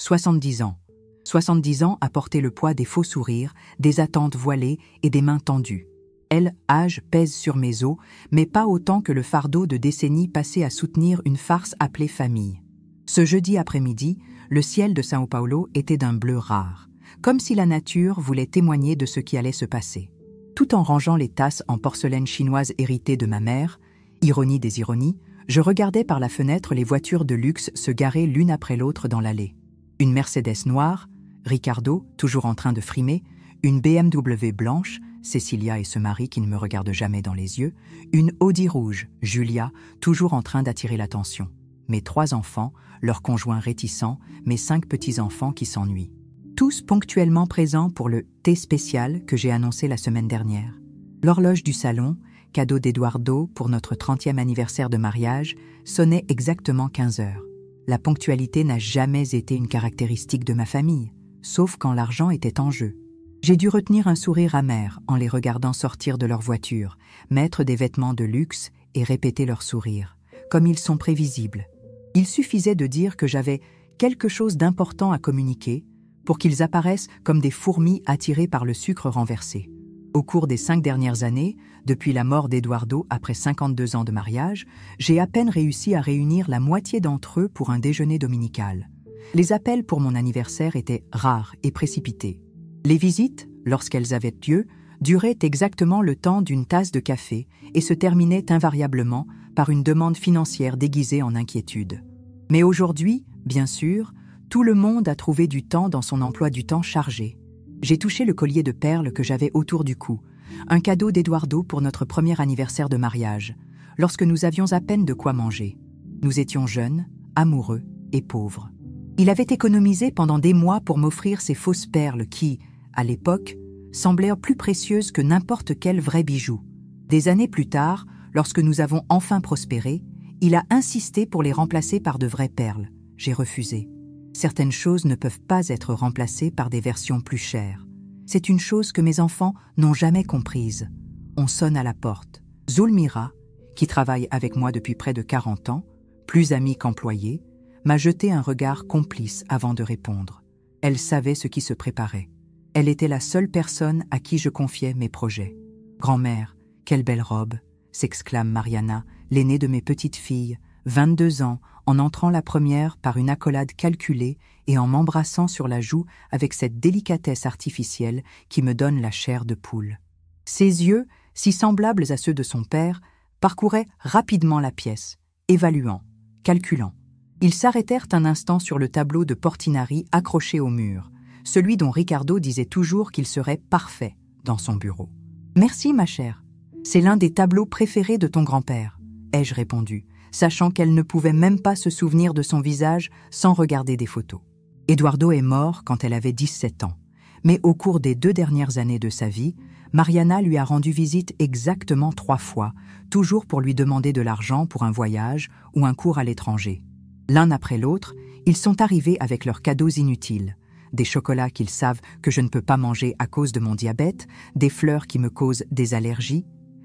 70 ans. 70 ans à porter le poids des faux sourires, des attentes voilées et des mains tendues. Elle, âge, pèse sur mes os, mais pas autant que le fardeau de décennies passées à soutenir une farce appelée famille. Ce jeudi après-midi, le ciel de São Paulo était d'un bleu rare, comme si la nature voulait témoigner de ce qui allait se passer. Tout en rangeant les tasses en porcelaine chinoise héritée de ma mère, ironie des ironies, je regardais par la fenêtre les voitures de luxe se garer l'une après l'autre dans l'allée. Une Mercedes noire, Ricardo, toujours en train de frimer, une BMW blanche, Cecilia et ce mari qui ne me regarde jamais dans les yeux, une Audi rouge, Julia, toujours en train d'attirer l'attention. Mes 3 enfants, leurs conjoints réticents, mes 5 petits-enfants qui s'ennuient. Tous ponctuellement présents pour le thé spécial que j'ai annoncé la semaine dernière. L'horloge du salon, cadeau d'Eduardo pour notre 30e anniversaire de mariage, sonnait exactement 15 heures. La ponctualité n'a jamais été une caractéristique de ma famille, sauf quand l'argent était en jeu. J'ai dû retenir un sourire amer en les regardant sortir de leur voiture, mettre des vêtements de luxe et répéter leur sourire, comme ils sont prévisibles. Il suffisait de dire que j'avais quelque chose d'important à communiquer pour qu'ils apparaissent comme des fourmis attirées par le sucre renversé. Au cours des 5 dernières années, depuis la mort d'Eduardo après 52 ans de mariage, j'ai à peine réussi à réunir la moitié d'entre eux pour un déjeuner dominical. Les appels pour mon anniversaire étaient rares et précipités. Les visites, lorsqu'elles avaient lieu, duraient exactement le temps d'une tasse de café et se terminaient invariablement par une demande financière déguisée en inquiétude. Mais aujourd'hui, bien sûr, tout le monde a trouvé du temps dans son emploi du temps chargé. J'ai touché le collier de perles que j'avais autour du cou, un cadeau d'Eduardo pour notre premier anniversaire de mariage, lorsque nous avions à peine de quoi manger. Nous étions jeunes, amoureux et pauvres. Il avait économisé pendant des mois pour m'offrir ces fausses perles qui, à l'époque, semblaient plus précieuses que n'importe quel vrai bijou. Des années plus tard, lorsque nous avons enfin prospéré, il a insisté pour les remplacer par de vraies perles. J'ai refusé. Certaines choses ne peuvent pas être remplacées par des versions plus chères. C'est une chose que mes enfants n'ont jamais comprise. On sonne à la porte. Zulmira, qui travaille avec moi depuis près de 40 ans, plus amie qu'employée, m'a jeté un regard complice avant de répondre. Elle savait ce qui se préparait. Elle était la seule personne à qui je confiais mes projets. « Grand-mère, quelle belle robe !» s'exclame Mariana, l'aînée de mes petites filles, 22 ans, en entrant la première par une accolade calculée et en m'embrassant sur la joue avec cette délicatesse artificielle qui me donne la chair de poule. Ses yeux, si semblables à ceux de son père, parcouraient rapidement la pièce, évaluant, calculant. Ils s'arrêtèrent un instant sur le tableau de Portinari accroché au mur, celui dont Ricardo disait toujours qu'il serait parfait dans son bureau. « Merci, ma chère. C'est l'un des tableaux préférés de ton grand-père, » ai-je répondu, sachant qu'elle ne pouvait même pas se souvenir de son visage sans regarder des photos. Eduardo est mort quand elle avait 17 ans, mais au cours des 2 dernières années de sa vie, Mariana lui a rendu visite exactement 3 fois, toujours pour lui demander de l'argent pour un voyage ou un cours à l'étranger. L'un après l'autre, ils sont arrivés avec leurs cadeaux inutiles. Des chocolats qu'ils savent que je ne peux pas manger à cause de mon diabète, des fleurs qui me causent des allergies,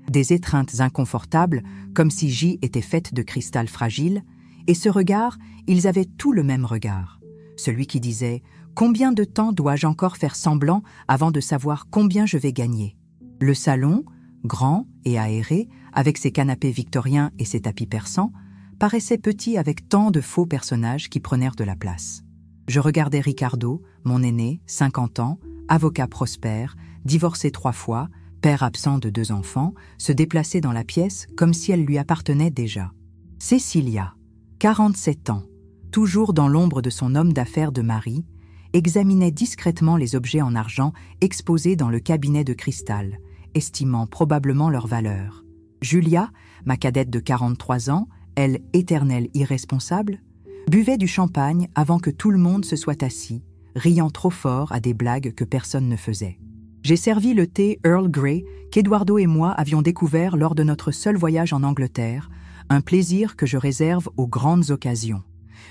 des étreintes inconfortables, comme si J était faite de cristal fragile, et ce regard, ils avaient tout le même regard. Celui qui disait « Combien de temps dois-je encore faire semblant avant de savoir combien je vais gagner ?» Le salon, grand et aéré, avec ses canapés victoriens et ses tapis persans, paraissait petit avec tant de faux personnages qui prenèrent de la place. Je regardais Ricardo, mon aîné, 50 ans, avocat prospère, divorcé 3 fois, père absent de 2 enfants, se déplacer dans la pièce comme si elle lui appartenait déjà. Cecilia, 47 ans, toujours dans l'ombre de son homme d'affaires de mari, examinait discrètement les objets en argent exposés dans le cabinet de cristal, estimant probablement leur valeur. Julia, ma cadette de 43 ans, elle éternelle irresponsable, buvait du champagne avant que tout le monde se soit assis, riant trop fort à des blagues que personne ne faisait. J'ai servi le thé Earl Grey qu'Eduardo et moi avions découvert lors de notre seul voyage en Angleterre, un plaisir que je réserve aux grandes occasions.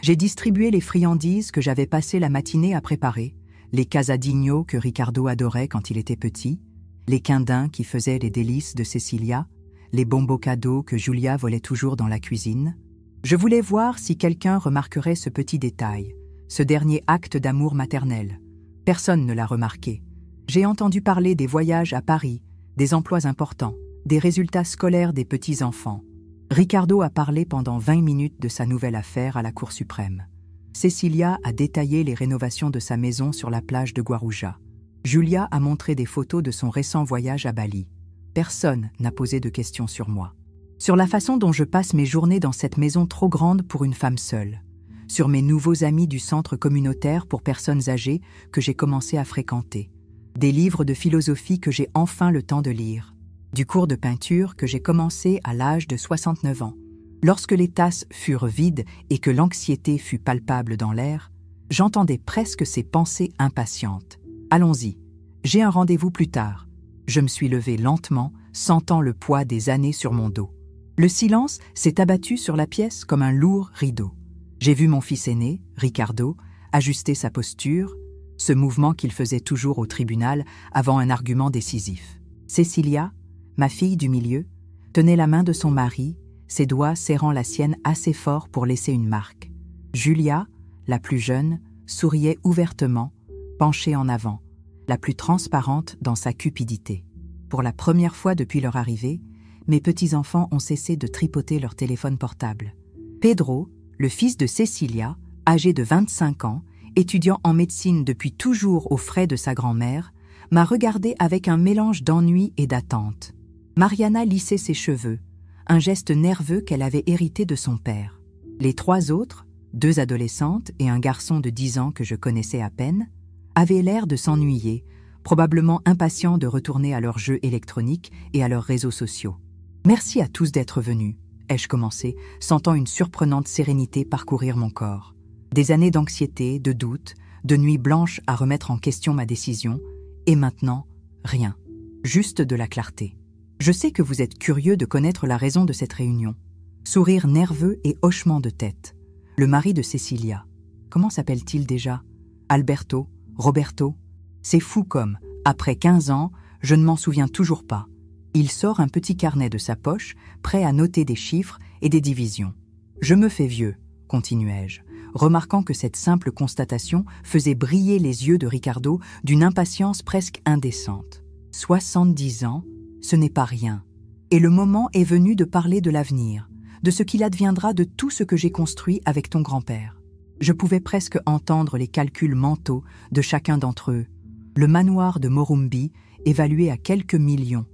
J'ai distribué les friandises que j'avais passé la matinée à préparer, les casadinhos que Ricardo adorait quand il était petit, les quindins qui faisaient les délices de Cecilia, les bonbons cadeaux que Julia volait toujours dans la cuisine. Je voulais voir si quelqu'un remarquerait ce petit détail, ce dernier acte d'amour maternel. Personne ne l'a remarqué. J'ai entendu parler des voyages à Paris, des emplois importants, des résultats scolaires des petits-enfants. Ricardo a parlé pendant 20 minutes de sa nouvelle affaire à la Cour suprême. Cecilia a détaillé les rénovations de sa maison sur la plage de Guarujá. Julia a montré des photos de son récent voyage à Bali. Personne n'a posé de questions sur moi. Sur la façon dont je passe mes journées dans cette maison trop grande pour une femme seule. Sur mes nouveaux amis du centre communautaire pour personnes âgées que j'ai commencé à fréquenter. Des livres de philosophie que j'ai enfin le temps de lire. Du cours de peinture que j'ai commencé à l'âge de 69 ans. Lorsque les tasses furent vides et que l'anxiété fut palpable dans l'air, j'entendais presque ces pensées impatientes. « Allons-y, j'ai un rendez-vous plus tard. » Je me suis levé lentement, sentant le poids des années sur mon dos. Le silence s'est abattu sur la pièce comme un lourd rideau. J'ai vu mon fils aîné, Ricardo, ajuster sa posture, ce mouvement qu'il faisait toujours au tribunal avant un argument décisif. Cecilia, ma fille du milieu, tenait la main de son mari, ses doigts serrant la sienne assez fort pour laisser une marque. Julia, la plus jeune, souriait ouvertement, penchée en avant, la plus transparente dans sa cupidité. Pour la première fois depuis leur arrivée, mes petits-enfants ont cessé de tripoter leur téléphone portable. Pedro, le fils de Cecilia, âgé de 25 ans, étudiant en médecine depuis toujours aux frais de sa grand-mère, m'a regardé avec un mélange d'ennui et d'attente. Mariana lissait ses cheveux, un geste nerveux qu'elle avait hérité de son père. Les trois autres, 2 adolescentes et un garçon de 10 ans que je connaissais à peine, avaient l'air de s'ennuyer, probablement impatients de retourner à leurs jeux électroniques et à leurs réseaux sociaux. « Merci à tous d'être venus », ai-je commencé, sentant une surprenante sérénité parcourir mon corps. Des années d'anxiété, de doute, de nuits blanches à remettre en question ma décision, et maintenant, rien. Juste de la clarté. Je sais que vous êtes curieux de connaître la raison de cette réunion. Sourire nerveux et hochement de tête. Le mari de Cecilia. Comment s'appelle-t-il déjà? Alberto? Roberto? C'est fou comme, après 15 ans, je ne m'en souviens toujours pas. Il sort un petit carnet de sa poche, prêt à noter des chiffres et des divisions. Je me fais vieux, continuai-je, remarquant que cette simple constatation faisait briller les yeux de Ricardo d'une impatience presque indécente. 70 ans, ce n'est pas rien. Et le moment est venu de parler de l'avenir, de ce qu'il adviendra de tout ce que j'ai construit avec ton grand-père. Je pouvais presque entendre les calculs mentaux de chacun d'entre eux. Le manoir de Morumbi, évalué à quelques millions,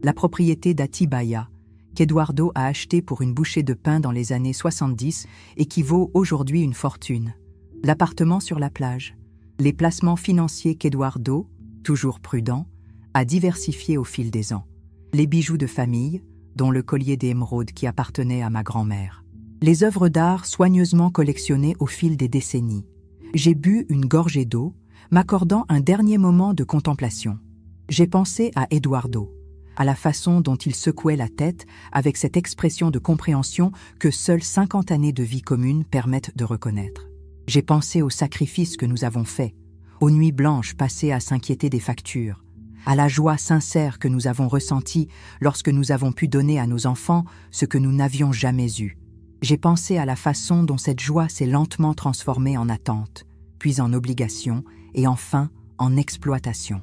la propriété d'Atibaia, qu'Eduardo a acheté pour une bouchée de pain dans les années 70 et qui vaut aujourd'hui une fortune, l'appartement sur la plage, les placements financiers qu'Eduardo, toujours prudent, a diversifiés au fil des ans, les bijoux de famille, dont le collier d'émeraude qui appartenait à ma grand-mère, les œuvres d'art soigneusement collectionnées au fil des décennies. J'ai bu une gorgée d'eau, m'accordant un dernier moment de contemplation. J'ai pensé à Eduardo, à la façon dont il secouait la tête avec cette expression de compréhension que seules 50 années de vie commune permettent de reconnaître. J'ai pensé aux sacrifices que nous avons faits, aux nuits blanches passées à s'inquiéter des factures, à la joie sincère que nous avons ressentie lorsque nous avons pu donner à nos enfants ce que nous n'avions jamais eu. J'ai pensé à la façon dont cette joie s'est lentement transformée en attente, puis en obligation et enfin en exploitation.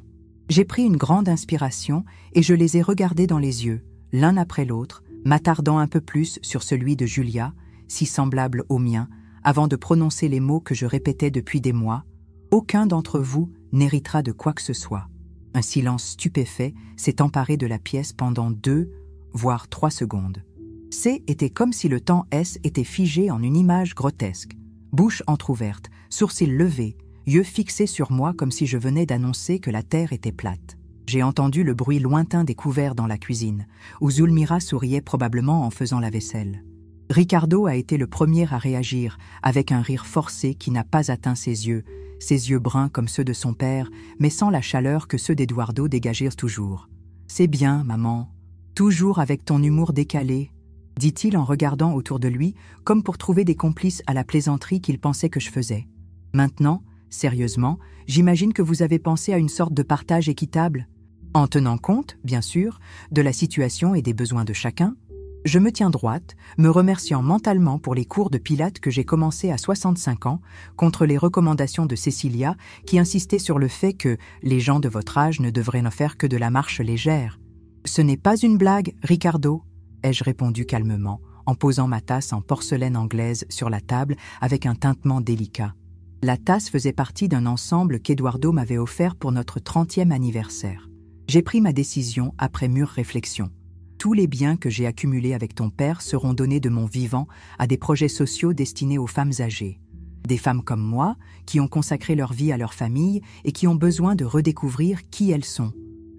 J'ai pris une grande inspiration et je les ai regardés dans les yeux, l'un après l'autre, m'attardant un peu plus sur celui de Julia, si semblable au mien, avant de prononcer les mots que je répétais depuis des mois. « Aucun d'entre vous n'héritera de quoi que ce soit. » Un silence stupéfait s'est emparé de la pièce pendant 2, voire 3 secondes. C était comme si le temps S était figé en une image grotesque. Bouche entr'ouverte, sourcils levés, yeux fixés sur moi comme si je venais d'annoncer que la terre était plate. J'ai entendu le bruit lointain des couverts dans la cuisine, où Zulmira souriait probablement en faisant la vaisselle. Ricardo a été le premier à réagir, avec un rire forcé qui n'a pas atteint ses yeux bruns comme ceux de son père, mais sans la chaleur que ceux d'Eduardo dégagèrent toujours. « C'est bien, maman. Toujours avec ton humour décalé, » dit-il en regardant autour de lui, comme pour trouver des complices à la plaisanterie qu'il pensait que je faisais. Maintenant, sérieusement, j'imagine que vous avez pensé à une sorte de partage équitable, en tenant compte, bien sûr, de la situation et des besoins de chacun. Je me tiens droite, me remerciant mentalement pour les cours de pilates que j'ai commencé à 65 ans, contre les recommandations de Cécilia qui insistait sur le fait que les gens de votre âge ne devraient ne faire que de la marche légère. « Ce n'est pas une blague, Ricardo », ai-je répondu calmement, en posant ma tasse en porcelaine anglaise sur la table avec un tintement délicat. La tasse faisait partie d'un ensemble qu'Eduardo m'avait offert pour notre 30e anniversaire. J'ai pris ma décision après mûre réflexion. Tous les biens que j'ai accumulés avec ton père seront donnés de mon vivant à des projets sociaux destinés aux femmes âgées. Des femmes comme moi, qui ont consacré leur vie à leur famille et qui ont besoin de redécouvrir qui elles sont.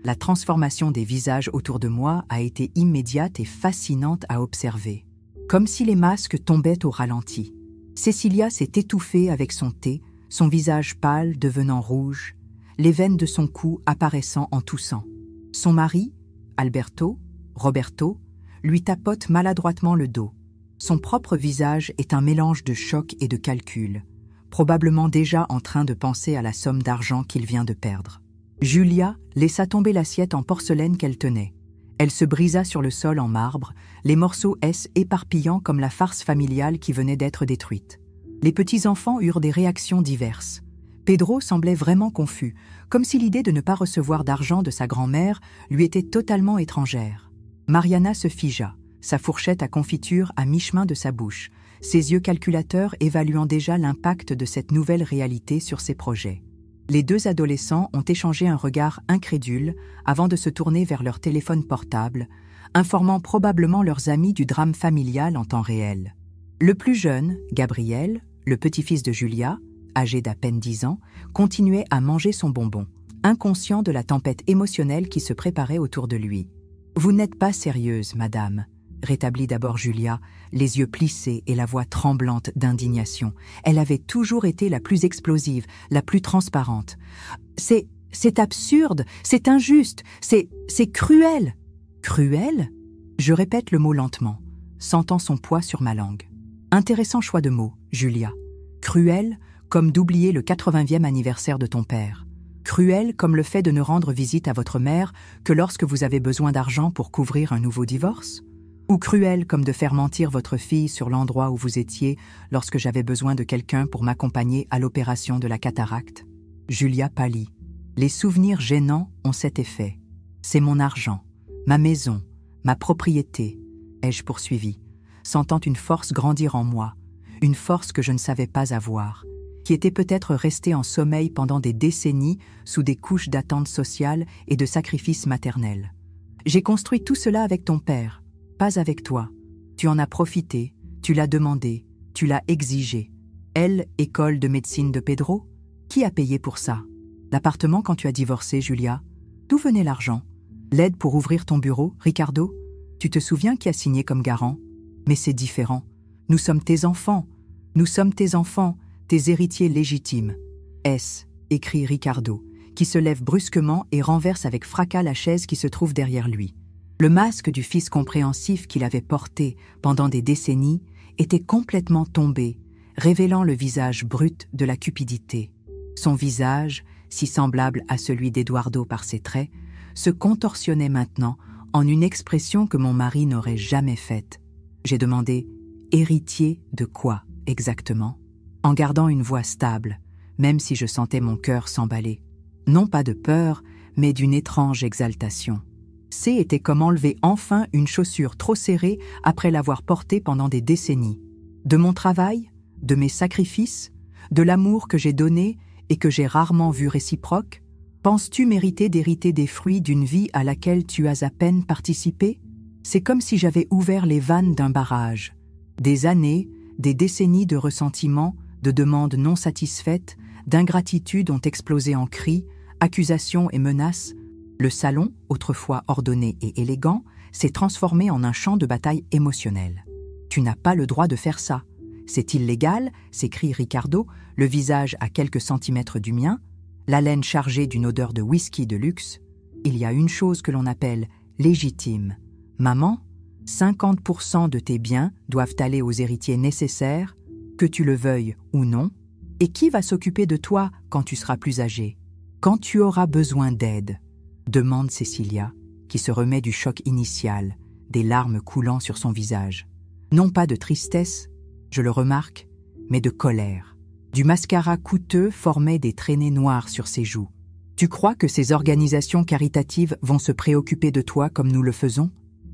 La transformation des visages autour de moi a été immédiate et fascinante à observer. Comme si les masques tombaient au ralenti. Cécilia s'est étouffée avec son thé, son visage pâle devenant rouge, les veines de son cou apparaissant en toussant. Son mari, Roberto, lui tapote maladroitement le dos. Son propre visage est un mélange de choc et de calcul, probablement déjà en train de penser à la somme d'argent qu'il vient de perdre. Julia laissa tomber l'assiette en porcelaine qu'elle tenait. Elle se brisa sur le sol en marbre, les morceaux éparpillant comme la farce familiale qui venait d'être détruite. Les petits-enfants eurent des réactions diverses. Pedro semblait vraiment confus, comme si l'idée de ne pas recevoir d'argent de sa grand-mère lui était totalement étrangère. Mariana se figea, sa fourchette à confiture à mi-chemin de sa bouche, ses yeux calculateurs évaluant déjà l'impact de cette nouvelle réalité sur ses projets. Les deux adolescents ont échangé un regard incrédule avant de se tourner vers leur téléphone portable, informant probablement leurs amis du drame familial en temps réel. Le plus jeune, Gabriel, le petit-fils de Julia, âgé d'à peine 10 ans, continuait à manger son bonbon, inconscient de la tempête émotionnelle qui se préparait autour de lui. « Vous n'êtes pas sérieuse, madame », rétablit d'abord Julia, les yeux plissés et la voix tremblante d'indignation. Elle avait toujours été la plus explosive, la plus transparente. « C'est absurde, c'est injuste, c'est cruel !»« Cruel ?» Je répète le mot lentement, sentant son poids sur ma langue. Intéressant choix de mots, Julia. Cruel, comme d'oublier le 80e anniversaire de ton père. Cruel comme le fait de ne rendre visite à votre mère que lorsque vous avez besoin d'argent pour couvrir un nouveau divorce? Ou cruel comme de faire mentir votre fille sur l'endroit où vous étiez lorsque j'avais besoin de quelqu'un pour m'accompagner à l'opération de la cataracte? Julia pâlit. Les souvenirs gênants ont cet effet. C'est mon argent, ma maison, ma propriété, ai-je poursuivi, sentant une force grandir en moi, une force que je ne savais pas avoir, qui était peut-être restée en sommeil pendant des décennies sous des couches d'attente sociale et de sacrifices maternels. J'ai construit tout cela avec ton père, pas avec toi. Tu en as profité, tu l'as demandé, tu l'as exigé. Elle, école de médecine de Pedro? Qui a payé pour ça? L'appartement quand tu as divorcé, Julia? D'où venait l'argent? L'aide pour ouvrir ton bureau, Ricardo? Tu te souviens qui a signé comme garant? Mais c'est différent. Nous sommes tes enfants. Nous sommes tes enfants, tes héritiers légitimes. S, écrit Ricardo, qui se lève brusquement et renverse avec fracas la chaise qui se trouve derrière lui. Le masque du fils compréhensif qu'il avait porté pendant des décennies était complètement tombé, révélant le visage brut de la cupidité. Son visage, si semblable à celui d'Eduardo par ses traits, se contorsionnait maintenant en une expression que mon mari n'aurait jamais faite. J'ai demandé « héritier de quoi exactement ?» en gardant une voix stable, même si je sentais mon cœur s'emballer. Non pas de peur, mais d'une étrange exaltation. C était comme enlever enfin une chaussure trop serrée après l'avoir portée pendant des décennies. De mon travail, de mes sacrifices, de l'amour que j'ai donné et que j'ai rarement vu réciproque, penses-tu mériter d'hériter des fruits d'une vie à laquelle tu as à peine participé? C'est comme si j'avais ouvert les vannes d'un barrage. Des années, des décennies de ressentiment, de demandes non satisfaites, d'ingratitude ont explosé en cris, accusations et menaces. Le salon, autrefois ordonné et élégant, s'est transformé en un champ de bataille émotionnel. « Tu n'as pas le droit de faire ça. C'est illégal », s'écrie Ricardo, le visage à quelques centimètres du mien, l'haleine chargée d'une odeur de whisky de luxe. Il y a une chose que l'on appelle légitime. Maman, 50% de tes biens doivent aller aux héritiers nécessaires, que tu le veuilles ou non. Et qui va s'occuper de toi quand tu seras plus âgé? Quand tu auras besoin d'aide? Demande Cécilia, qui se remet du choc initial, des larmes coulant sur son visage. Non pas de tristesse, je le remarque, mais de colère. Du mascara coûteux formait des traînées noires sur ses joues. Tu crois que ces organisations caritatives vont se préoccuper de toi comme nous le faisons?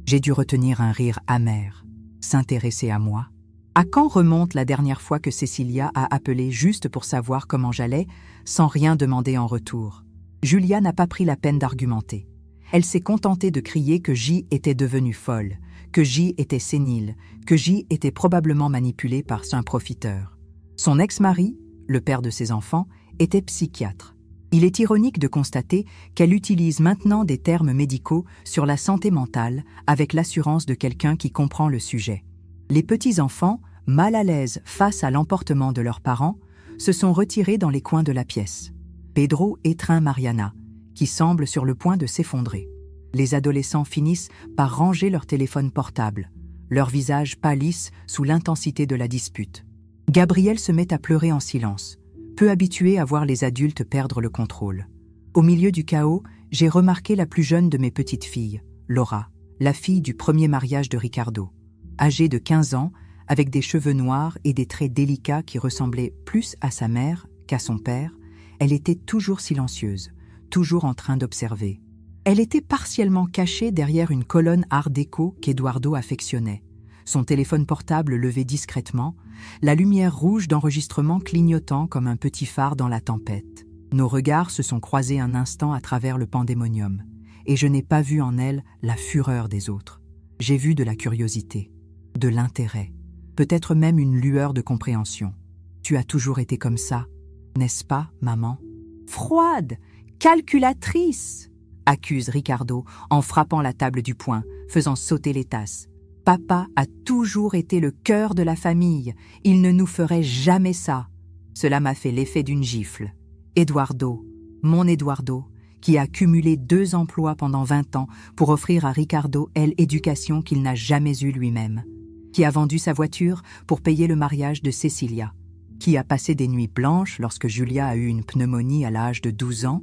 J'ai dû retenir un rire amer. S'intéresser à moi? À quand remonte la dernière fois que Cécilia a appelé juste pour savoir comment j'allais, sans rien demander en retour? Julia n'a pas pris la peine d'argumenter. Elle s'est contentée de crier que J était devenue folle, que J était sénile, que J était probablement manipulée par un profiteur. Son ex-mari, le père de ses enfants, était psychiatre. Il est ironique de constater qu'elle utilise maintenant des termes médicaux sur la santé mentale avec l'assurance de quelqu'un qui comprend le sujet. Les petits-enfants, mal à l'aise face à l'emportement de leurs parents, se sont retirés dans les coins de la pièce. Pedro étreint Mariana, qui semble sur le point de s'effondrer. Les adolescents finissent par ranger leur téléphone portable. Leurs visages pâlissent sous l'intensité de la dispute. Gabriel se met à pleurer en silence, peu habitué à voir les adultes perdre le contrôle. Au milieu du chaos, j'ai remarqué la plus jeune de mes petites filles, Laura, la fille du premier mariage de Ricardo. Âgée de 15 ans, avec des cheveux noirs et des traits délicats qui ressemblaient plus à sa mère qu'à son père, elle était toujours silencieuse, toujours en train d'observer. Elle était partiellement cachée derrière une colonne art déco qu'Eduardo affectionnait. Son téléphone portable levé discrètement, la lumière rouge d'enregistrement clignotant comme un petit phare dans la tempête. Nos regards se sont croisés un instant à travers le pandémonium, et je n'ai pas vu en elle la fureur des autres. J'ai vu de la curiosité, de l'intérêt, peut-être même une lueur de compréhension. Tu as toujours été comme ça, n'est-ce pas, maman? Froide, calculatrice, accuse Ricardo en frappant la table du poing, faisant sauter les tasses. Papa a toujours été le cœur de la famille. Il ne nous ferait jamais ça. Cela m'a fait l'effet d'une gifle. Eduardo, mon Eduardo, qui a cumulé 2 emplois pendant 20 ans pour offrir à Ricardo l'éducation qu'il n'a jamais eue lui-même. Qui a vendu sa voiture pour payer le mariage de Cecilia. Qui a passé des nuits blanches lorsque Julia a eu une pneumonie à l'âge de 12 ans.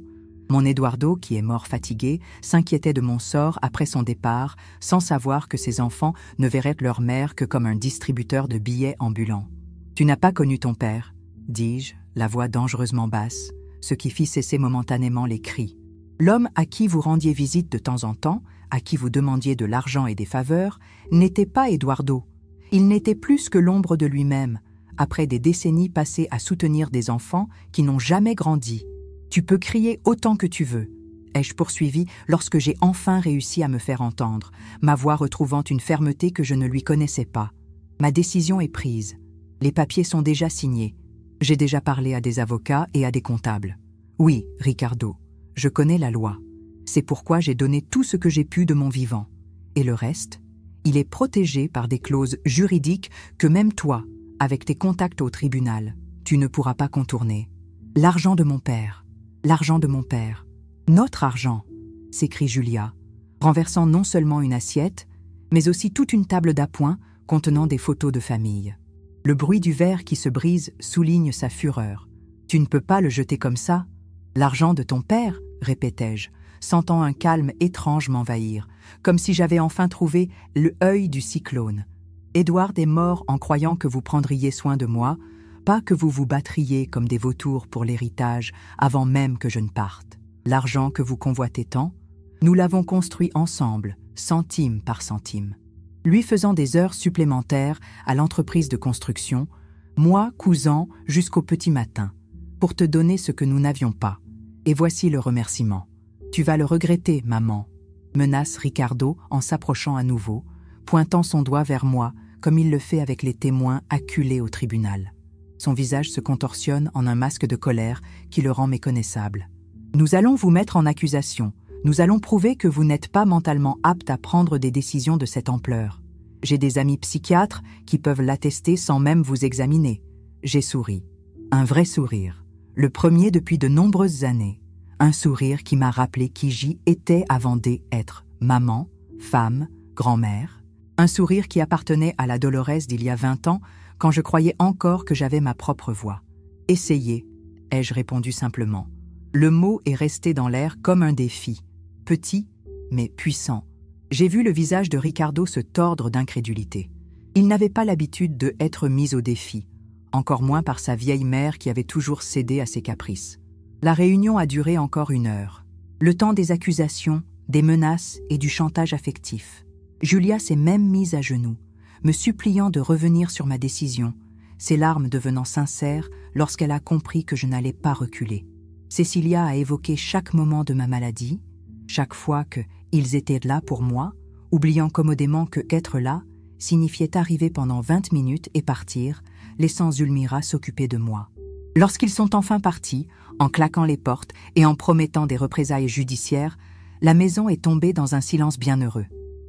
Mon Eduardo, qui est mort fatigué, s'inquiétait de mon sort après son départ, sans savoir que ses enfants ne verraient leur mère que comme un distributeur de billets ambulant. « Tu n'as pas connu ton père », dis-je, la voix dangereusement basse, ce qui fit cesser momentanément les cris. L'homme à qui vous rendiez visite de temps en temps, à qui vous demandiez de l'argent et des faveurs, n'était pas Eduardo. Il n'était plus que l'ombre de lui-même, après des décennies passées à soutenir des enfants qui n'ont jamais grandi. Tu peux crier autant que tu veux, ai-je poursuivi lorsque j'ai enfin réussi à me faire entendre, ma voix retrouvant une fermeté que je ne lui connaissais pas. Ma décision est prise. Les papiers sont déjà signés. J'ai déjà parlé à des avocats et à des comptables. Oui, Ricardo, je connais la loi. C'est pourquoi j'ai donné tout ce que j'ai pu de mon vivant. Et le reste, il est protégé par des clauses juridiques que même toi, avec tes contacts au tribunal, tu ne pourras pas contourner. L'argent de mon père. L'argent de mon père. Notre argent, s'écrie Julia, renversant non seulement une assiette, mais aussi toute une table d'appoint contenant des photos de famille. Le bruit du verre qui se brise souligne sa fureur. Tu ne peux pas le jeter comme ça. L'argent de ton père, répétai-je, sentant un calme étrange m'envahir, comme si j'avais enfin trouvé l'œil du cyclone. Édouard est mort en croyant que vous prendriez soin de moi, pas que vous vous battriez comme des vautours pour l'héritage avant même que je ne parte. L'argent que vous convoitez tant, nous l'avons construit ensemble, centime par centime. Lui faisant des heures supplémentaires à l'entreprise de construction, moi cousant jusqu'au petit matin, pour te donner ce que nous n'avions pas. Et voici le remerciement. Tu vas le regretter, maman, menace Ricardo en s'approchant à nouveau, pointant son doigt vers moi comme il le fait avec les témoins acculés au tribunal. Son visage se contorsionne en un masque de colère qui le rend méconnaissable. Nous allons vous mettre en accusation. Nous allons prouver que vous n'êtes pas mentalement apte à prendre des décisions de cette ampleur. J'ai des amis psychiatres qui peuvent l'attester sans même vous examiner. J'ai souri. Un vrai sourire. Le premier depuis de nombreuses années. Un sourire qui m'a rappelé qui j'y étais avant d'être maman, femme, grand-mère. Un sourire qui appartenait à la Dolores d'il y a 20 ans, quand je croyais encore que j'avais ma propre voix. « Essayez », ai-je répondu simplement. Le mot est resté dans l'air comme un défi, petit mais puissant, J'ai vu le visage de Ricardo se tordre d'incrédulité. Il n'avait pas l'habitude de être mis au défi, encore moins par sa vieille mère qui avait toujours cédé à ses caprices. La réunion a duré encore 1 heure. Le temps des accusations, des menaces et du chantage affectif. Julia s'est même mise à genoux, me suppliant de revenir sur ma décision, ses larmes devenant sincères lorsqu'elle a compris que je n'allais pas reculer. Cécilia a évoqué chaque moment de ma maladie, chaque fois qu'ils étaient là pour moi, oubliant commodément que être là signifiait arriver pendant 20 minutes et partir, laissant Zulmira s'occuper de moi. Lorsqu'ils sont enfin partis, en claquant les portes et en promettant des représailles judiciaires, la maison est tombée dans un silence bienheureux.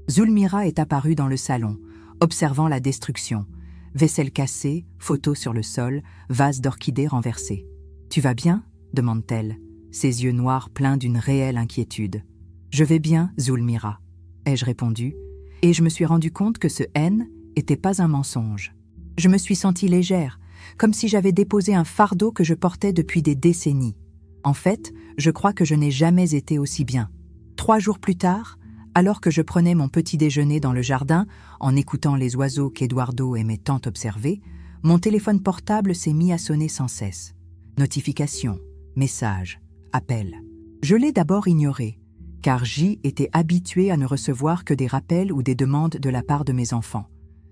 Zulmira est apparue dans le salon, observant la destruction. Vaisselle cassée, photos sur le sol, vase d'orchidées renversé. « Tu vas bien ?» demande-t-elle, ses yeux noirs pleins d'une réelle inquiétude. « Je vais bien, Zulmira », ai-je répondu, et je me suis rendu compte que ce « N » n'était pas un mensonge. Je me suis sentie légère, comme si j'avais déposé un fardeau que je portais depuis des décennies. En fait, je crois que je n'ai jamais été aussi bien. 3 jours plus tard, alors que je prenais mon petit déjeuner dans le jardin, en écoutant les oiseaux qu'Eduardo aimait tant observer, mon téléphone portable s'est mis à sonner sans cesse. Notifications, messages, appels. Je l'ai d'abord ignoré, car J était habitué à ne recevoir que des rappels ou des demandes de la part de mes enfants.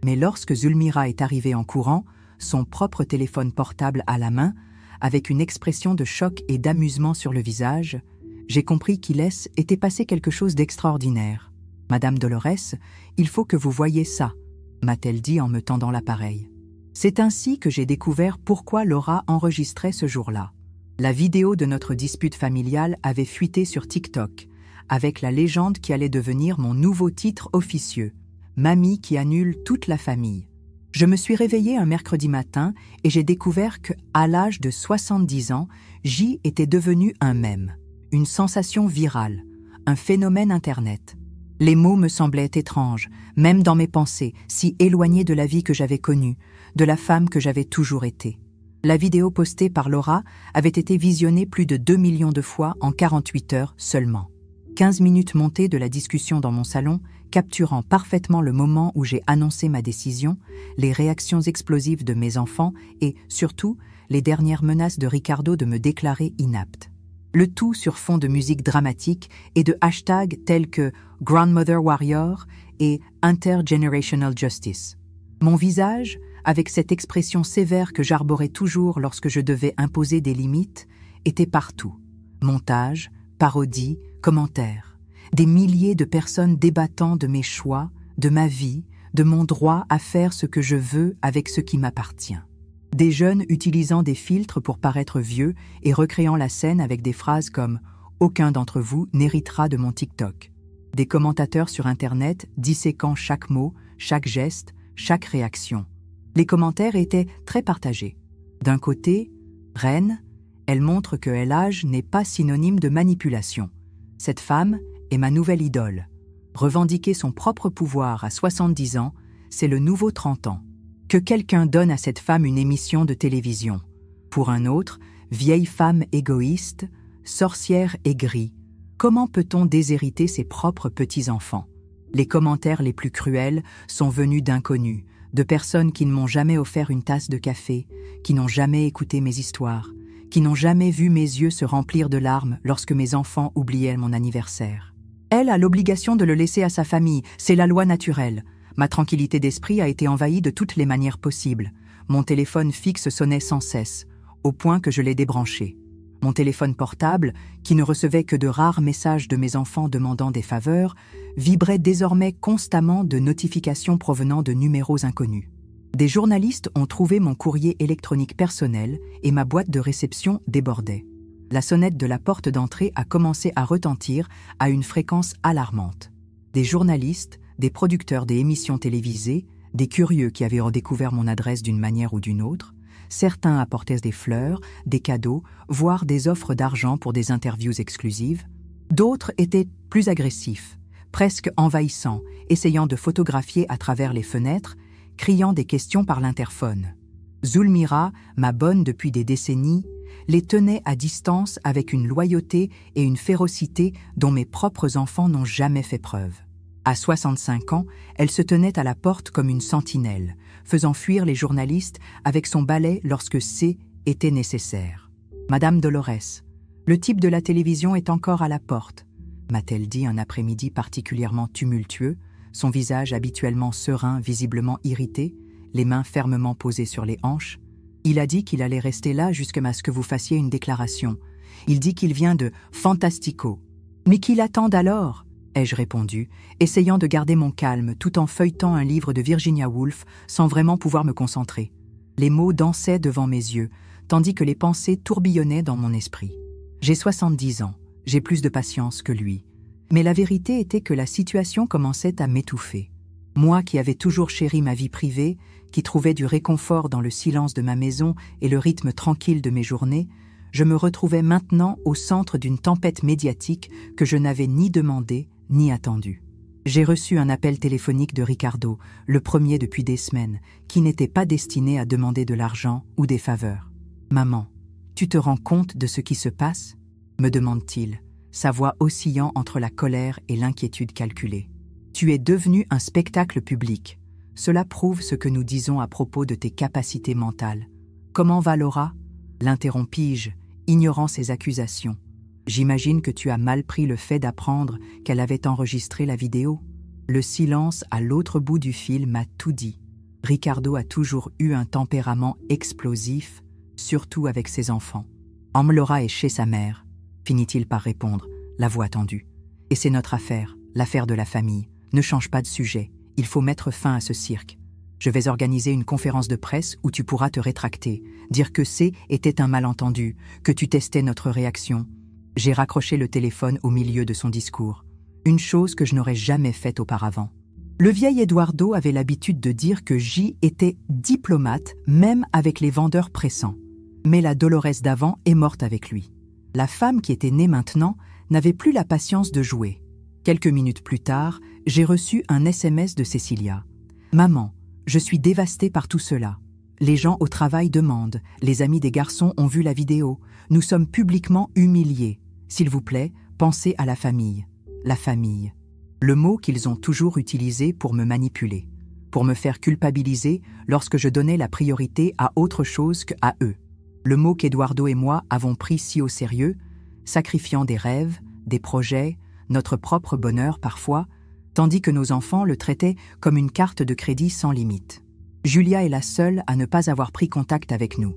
Mais lorsque Zulmira est arrivée en courant, son propre téléphone portable à la main, avec une expression de choc et d'amusement sur le visage, j'ai compris qu'il était passé quelque chose d'extraordinaire. « Madame Dolores, il faut que vous voyiez ça », m'a-t-elle dit en me tendant l'appareil. C'est ainsi que j'ai découvert pourquoi Laura enregistrait ce jour-là. La vidéo de notre dispute familiale avait fuité sur TikTok, avec la légende qui allait devenir mon nouveau titre officieux, « Mamie qui annule toute la famille ». Je me suis réveillée un mercredi matin et j'ai découvert qu'à l'âge de 70 ans, J était devenu un mème, une sensation virale, un phénomène Internet. Les mots me semblaient étranges, même dans mes pensées, si éloignés de la vie que j'avais connue, de la femme que j'avais toujours été. La vidéo postée par Laura avait été visionnée plus de 2 millions de fois en 48 heures seulement. 15 minutes montées de la discussion dans mon salon, capturant parfaitement le moment où j'ai annoncé ma décision, les réactions explosives de mes enfants et, surtout, les dernières menaces de Ricardo de me déclarer inapte. Le tout sur fond de musique dramatique et de hashtags tels que Grandmother Warrior et Intergenerational Justice. Mon visage, avec cette expression sévère que j'arborais toujours lorsque je devais imposer des limites, était partout. Montage, parodie, commentaires. Des milliers de personnes débattant de mes choix, de ma vie, de mon droit à faire ce que je veux avec ce qui m'appartient. Des jeunes utilisant des filtres pour paraître vieux et recréant la scène avec des phrases comme « Aucun d'entre vous n'héritera de mon TikTok ». Des commentateurs sur Internet disséquant chaque mot, chaque geste, chaque réaction. Les commentaires étaient très partagés. D'un côté, Reine, elle montre que l'âge n'est pas synonyme de manipulation. Cette femme est ma nouvelle idole. Revendiquer son propre pouvoir à 70 ans, c'est le nouveau 30 ans. Que quelqu'un donne à cette femme une émission de télévision. Pour un autre, vieille femme égoïste, sorcière aigrie. Comment peut-on déshériter ses propres petits-enfants? Les commentaires les plus cruels sont venus d'inconnus, de personnes qui ne m'ont jamais offert une tasse de café, qui n'ont jamais écouté mes histoires, qui n'ont jamais vu mes yeux se remplir de larmes lorsque mes enfants oubliaient mon anniversaire. Elle a l'obligation de le laisser à sa famille, c'est la loi naturelle. Ma tranquillité d'esprit a été envahie de toutes les manières possibles. Mon téléphone fixe sonnait sans cesse, au point que je l'ai débranché. Mon téléphone portable, qui ne recevait que de rares messages de mes enfants demandant des faveurs, vibrait désormais constamment de notifications provenant de numéros inconnus. Des journalistes ont trouvé mon courrier électronique personnel et ma boîte de réception débordait. La sonnette de la porte d'entrée a commencé à retentir à une fréquence alarmante. Des journalistes, des producteurs des émissions télévisées, des curieux qui avaient redécouvert mon adresse d'une manière ou d'une autre, certains apportaient des fleurs, des cadeaux, voire des offres d'argent pour des interviews exclusives. D'autres étaient plus agressifs, presque envahissants, essayant de photographier à travers les fenêtres, criant des questions par l'interphone. Zulmira, ma bonne depuis des décennies, les tenait à distance avec une loyauté et une férocité dont mes propres enfants n'ont jamais fait preuve. À 65 ans, elle se tenait à la porte comme une sentinelle, faisant fuir les journalistes avec son balai lorsque était nécessaire. « Madame Dolores, le type de la télévision est encore à la porte », m'a-t-elle dit un après-midi particulièrement tumultueux, son visage habituellement serein, visiblement irrité, les mains fermement posées sur les hanches. « Il a dit qu'il allait rester là jusqu'à ce que vous fassiez une déclaration. Il dit qu'il vient de Fantastico. »« Mais qu'il attende alors ?» ai-je répondu, essayant de garder mon calme tout en feuilletant un livre de Virginia Woolf sans vraiment pouvoir me concentrer. Les mots dansaient devant mes yeux, tandis que les pensées tourbillonnaient dans mon esprit. J'ai 70 ans, j'ai plus de patience que lui. Mais la vérité était que la situation commençait à m'étouffer. Moi qui avais toujours chéri ma vie privée, qui trouvais du réconfort dans le silence de ma maison et le rythme tranquille de mes journées, je me retrouvais maintenant au centre d'une tempête médiatique que je n'avais ni demandée ni attendue. J'ai reçu un appel téléphonique de Ricardo, le premier depuis des semaines, qui n'était pas destiné à demander de l'argent ou des faveurs. « Maman, tu te rends compte de ce qui se passe ?» me demande-t-il, sa voix oscillant entre la colère et l'inquiétude calculée. « Tu es devenu un spectacle public. Cela prouve ce que nous disons à propos de tes capacités mentales. Comment va Laura ?» l'interrompis-je, ignorant ses accusations. J'imagine que tu as mal pris le fait d'apprendre qu'elle avait enregistré la vidéo. Le silence à l'autre bout du fil m'a tout dit. Ricardo a toujours eu un tempérament explosif, surtout avec ses enfants. Laura est chez sa mère, finit-il par répondre, la voix tendue. Et c'est notre affaire, l'affaire de la famille. Ne change pas de sujet, il faut mettre fin à ce cirque. Je vais organiser une conférence de presse où tu pourras te rétracter, dire que était un malentendu, que tu testais notre réaction. J'ai raccroché le téléphone au milieu de son discours, une chose que je n'aurais jamais faite auparavant. Le vieil Eduardo avait l'habitude de dire que J était diplomate, même avec les vendeurs pressants. Mais la Dolores d'avant est morte avec lui. La femme qui était née maintenant n'avait plus la patience de jouer. Quelques minutes plus tard, j'ai reçu un SMS de Cecilia. « Maman, je suis dévastée par tout cela. Les gens au travail demandent, les amis des garçons ont vu la vidéo, nous sommes publiquement humiliés. S'il vous plaît, pensez à la famille. La famille. » Le mot qu'ils ont toujours utilisé pour me manipuler, pour me faire culpabiliser lorsque je donnais la priorité à autre chose qu'à eux. Le mot qu'Eduardo et moi avons pris si au sérieux, sacrifiant des rêves, des projets, notre propre bonheur parfois, tandis que nos enfants le traitaient comme une carte de crédit sans limite. Julia est la seule à ne pas avoir pris contact avec nous.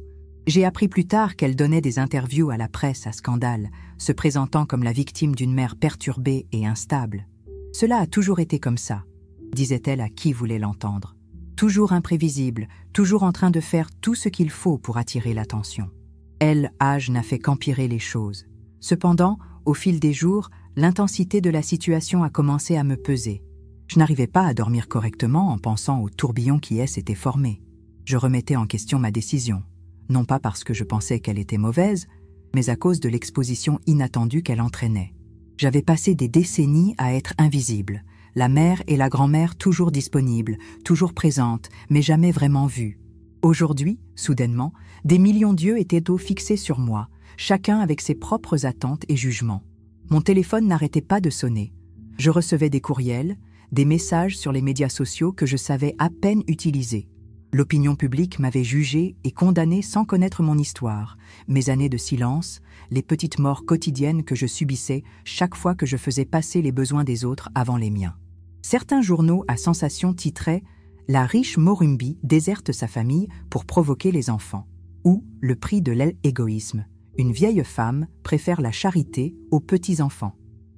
J'ai appris plus tard qu'elle donnait des interviews à la presse à scandale, se présentant comme la victime d'une mère perturbée et instable. « Cela a toujours été comme ça », disait-elle à qui voulait l'entendre. Toujours imprévisible, toujours en train de faire tout ce qu'il faut pour attirer l'attention. L'âge n'a fait qu'empirer les choses. Cependant, au fil des jours, l'intensité de la situation a commencé à me peser. Je n'arrivais pas à dormir correctement en pensant au tourbillon qui s'était formé. Je remettais en question ma décision, non pas parce que je pensais qu'elle était mauvaise, mais à cause de l'exposition inattendue qu'elle entraînait. J'avais passé des décennies à être invisible, la mère et la grand-mère toujours disponibles, toujours présentes, mais jamais vraiment vues. Aujourd'hui, soudainement, des millions d'yeux étaient fixés sur moi, chacun avec ses propres attentes et jugements. Mon téléphone n'arrêtait pas de sonner. Je recevais des courriels, des messages sur les médias sociaux que je savais à peine utiliser. L'opinion publique m'avait jugé et condamné sans connaître mon histoire, mes années de silence, les petites morts quotidiennes que je subissais chaque fois que je faisais passer les besoins des autres avant les miens. Certains journaux à sensation titraient « La riche Morumbi déserte sa famille pour provoquer les enfants » ou « Le prix de l'égoïsme. Une vieille femme préfère la charité aux petits-enfants ».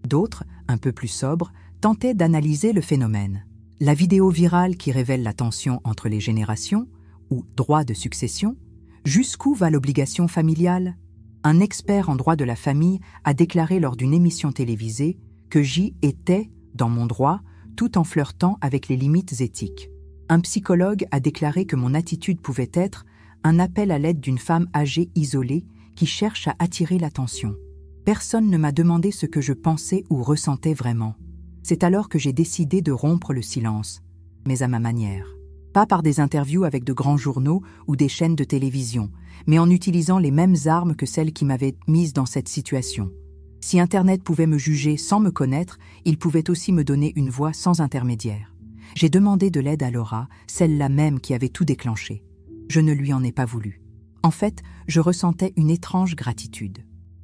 D'autres, un peu plus sobres, tentaient d'analyser le phénomène. La vidéo virale qui révèle la tension entre les générations, ou droit de succession, jusqu'où va l'obligation familiale? Un expert en droit de la famille a déclaré lors d'une émission télévisée que J était, dans mon droit, tout en flirtant avec les limites éthiques. Un psychologue a déclaré que mon attitude pouvait être un appel à l'aide d'une femme âgée isolée qui cherche à attirer l'attention. Personne ne m'a demandé ce que je pensais ou ressentais vraiment. C'est alors que j'ai décidé de rompre le silence, mais à ma manière. Pas par des interviews avec de grands journaux ou des chaînes de télévision, mais en utilisant les mêmes armes que celles qui m'avaient mise dans cette situation. Si Internet pouvait me juger sans me connaître, il pouvait aussi me donner une voix sans intermédiaire. J'ai demandé de l'aide à Laura, celle-là même qui avait tout déclenché. Je ne lui en ai pas voulu. En fait, je ressentais une étrange gratitude.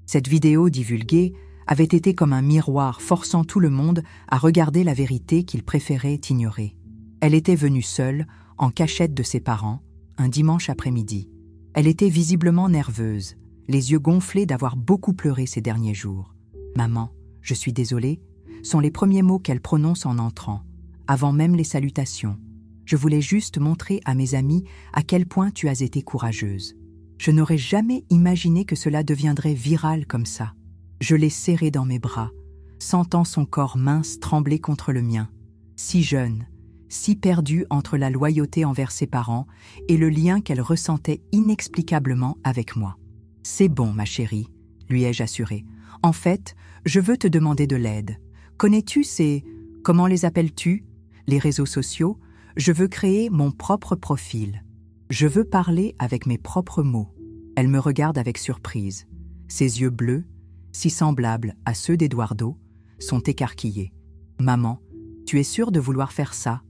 Cette vidéo divulguée avait été comme un miroir forçant tout le monde à regarder la vérité qu'il préférait ignorer. Elle était venue seule, en cachette de ses parents, un dimanche après-midi. Elle était visiblement nerveuse, les yeux gonflés d'avoir beaucoup pleuré ces derniers jours. « Maman, je suis désolée » sont les premiers mots qu'elle prononce en entrant, avant même les salutations. Je voulais juste montrer à mes amis à quel point tu as été courageuse. Je n'aurais jamais imaginé que cela deviendrait viral comme ça. Je l'ai serrée dans mes bras, sentant son corps mince trembler contre le mien. Si jeune, si perdue entre la loyauté envers ses parents et le lien qu'elle ressentait inexplicablement avec moi. « C'est bon, ma chérie, » lui ai-je assuré. « En fait, je veux te demander de l'aide. Connais-tu ces... comment les appelles-tu? Les réseaux sociaux? Je veux créer mon propre profil. Je veux parler avec mes propres mots. » Elle me regarde avec surprise. Ses yeux bleus, si semblables à ceux d'Eduardo, sont écarquillés. « Maman, tu es sûre de vouloir faire ça ?»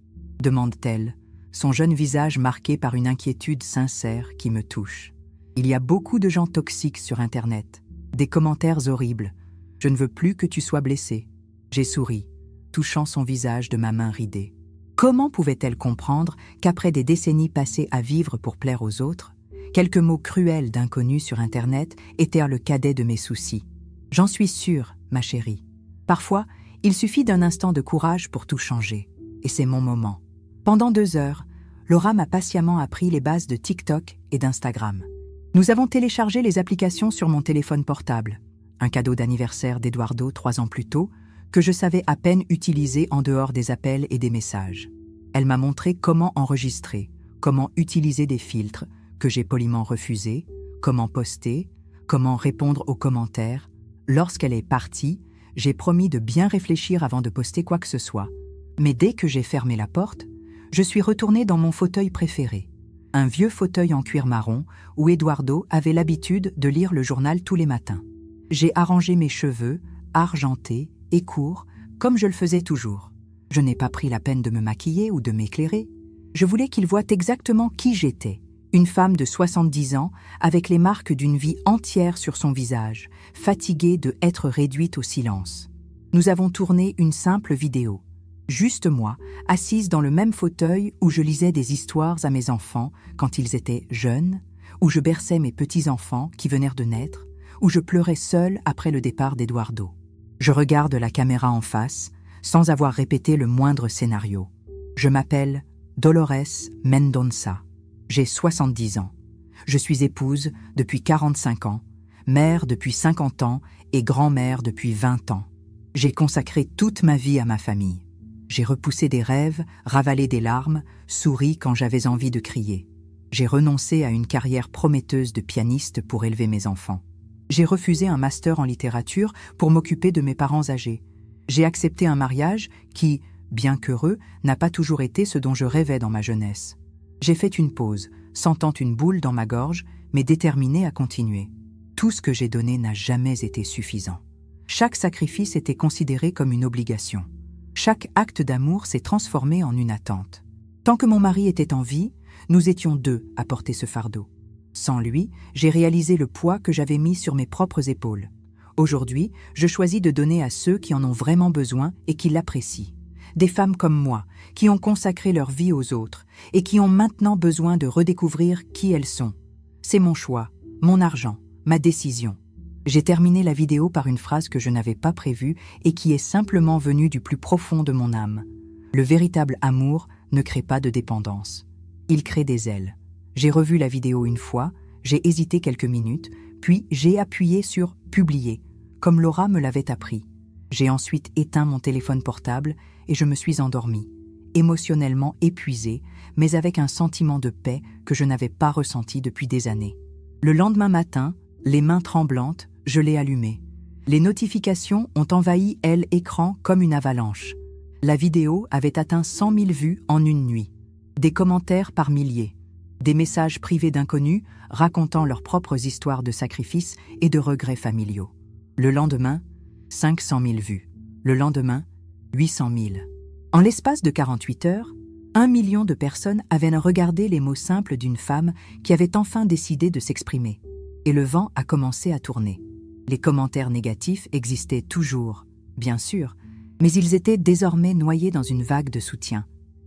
demande-t-elle, son jeune visage marqué par une inquiétude sincère qui me touche. Il y a beaucoup de gens toxiques sur Internet, des commentaires horribles. Je ne veux plus que tu sois blessée. J'ai souri, touchant son visage de ma main ridée. Comment pouvait-elle comprendre qu'après des décennies passées à vivre pour plaire aux autres, quelques mots cruels d'inconnus sur Internet étaient le cadet de mes soucis? J'en suis sûre, ma chérie. Parfois, il suffit d'un instant de courage pour tout changer. Et c'est mon moment. Pendant 2 heures, Laura m'a patiemment appris les bases de TikTok et d'Instagram. Nous avons téléchargé les applications sur mon téléphone portable, un cadeau d'anniversaire d'Eduardo 3 ans plus tôt, que je savais à peine utiliser en dehors des appels et des messages. Elle m'a montré comment enregistrer, comment utiliser des filtres que j'ai poliment refusés, comment poster, comment répondre aux commentaires. Lorsqu'elle est partie, j'ai promis de bien réfléchir avant de poster quoi que ce soit. Mais dès que j'ai fermé la porte, je suis retournée dans mon fauteuil préféré, un vieux fauteuil en cuir marron où Eduardo avait l'habitude de lire le journal tous les matins. J'ai arrangé mes cheveux, argentés et courts, comme je le faisais toujours. Je n'ai pas pris la peine de me maquiller ou de m'éclairer. Je voulais qu'il voie exactement qui j'étais, une femme de 70 ans avec les marques d'une vie entière sur son visage, fatiguée de être réduite au silence. Nous avons tourné une simple vidéo. Juste moi, assise dans le même fauteuil où je lisais des histoires à mes enfants quand ils étaient jeunes, où je berçais mes petits-enfants qui venaient de naître, où je pleurais seule après le départ d'Eduardo. Je regarde la caméra en face, sans avoir répété le moindre scénario. Je m'appelle Dolores Mendonça. J'ai 70 ans. Je suis épouse depuis 45 ans, mère depuis 50 ans et grand-mère depuis 20 ans. J'ai consacré toute ma vie à ma famille. J'ai repoussé des rêves, ravalé des larmes, souri quand j'avais envie de crier. J'ai renoncé à une carrière prometteuse de pianiste pour élever mes enfants. J'ai refusé un master en littérature pour m'occuper de mes parents âgés. J'ai accepté un mariage qui, bien qu'heureux, n'a pas toujours été ce dont je rêvais dans ma jeunesse. J'ai fait une pause, sentant une boule dans ma gorge, mais déterminée à continuer. Tout ce que j'ai donné n'a jamais été suffisant. Chaque sacrifice était considéré comme une obligation. Chaque acte d'amour s'est transformé en une attente. Tant que mon mari était en vie, nous étions 2 à porter ce fardeau. Sans lui, j'ai réalisé le poids que j'avais mis sur mes propres épaules. Aujourd'hui, je choisis de donner à ceux qui en ont vraiment besoin et qui l'apprécient. Des femmes comme moi, qui ont consacré leur vie aux autres et qui ont maintenant besoin de redécouvrir qui elles sont. C'est mon choix, mon argent, ma décision. J'ai terminé la vidéo par une phrase que je n'avais pas prévue et qui est simplement venue du plus profond de mon âme. Le véritable amour ne crée pas de dépendance. Il crée des ailes. J'ai revu la vidéo une fois, j'ai hésité quelques minutes, puis j'ai appuyé sur « Publier », comme Laura me l'avait appris. J'ai ensuite éteint mon téléphone portable et je me suis endormie, émotionnellement épuisée, mais avec un sentiment de paix que je n'avais pas ressenti depuis des années. Le lendemain matin, les mains tremblantes, je l'ai allumé. Les notifications ont envahi l'écran comme une avalanche. La vidéo avait atteint 100 000 vues en une nuit. Des commentaires par milliers. Des messages privés d'inconnus racontant leurs propres histoires de sacrifices et de regrets familiaux. Le lendemain, 500 000 vues. Le lendemain, 800 000. En l'espace de 48 heures, 1 million de personnes avaient regardé les mots simples d'une femme qui avait enfin décidé de s'exprimer. Et le vent a commencé à tourner. Les commentaires négatifs existaient toujours, bien sûr, mais ils étaient désormais noyés dans une vague de soutien.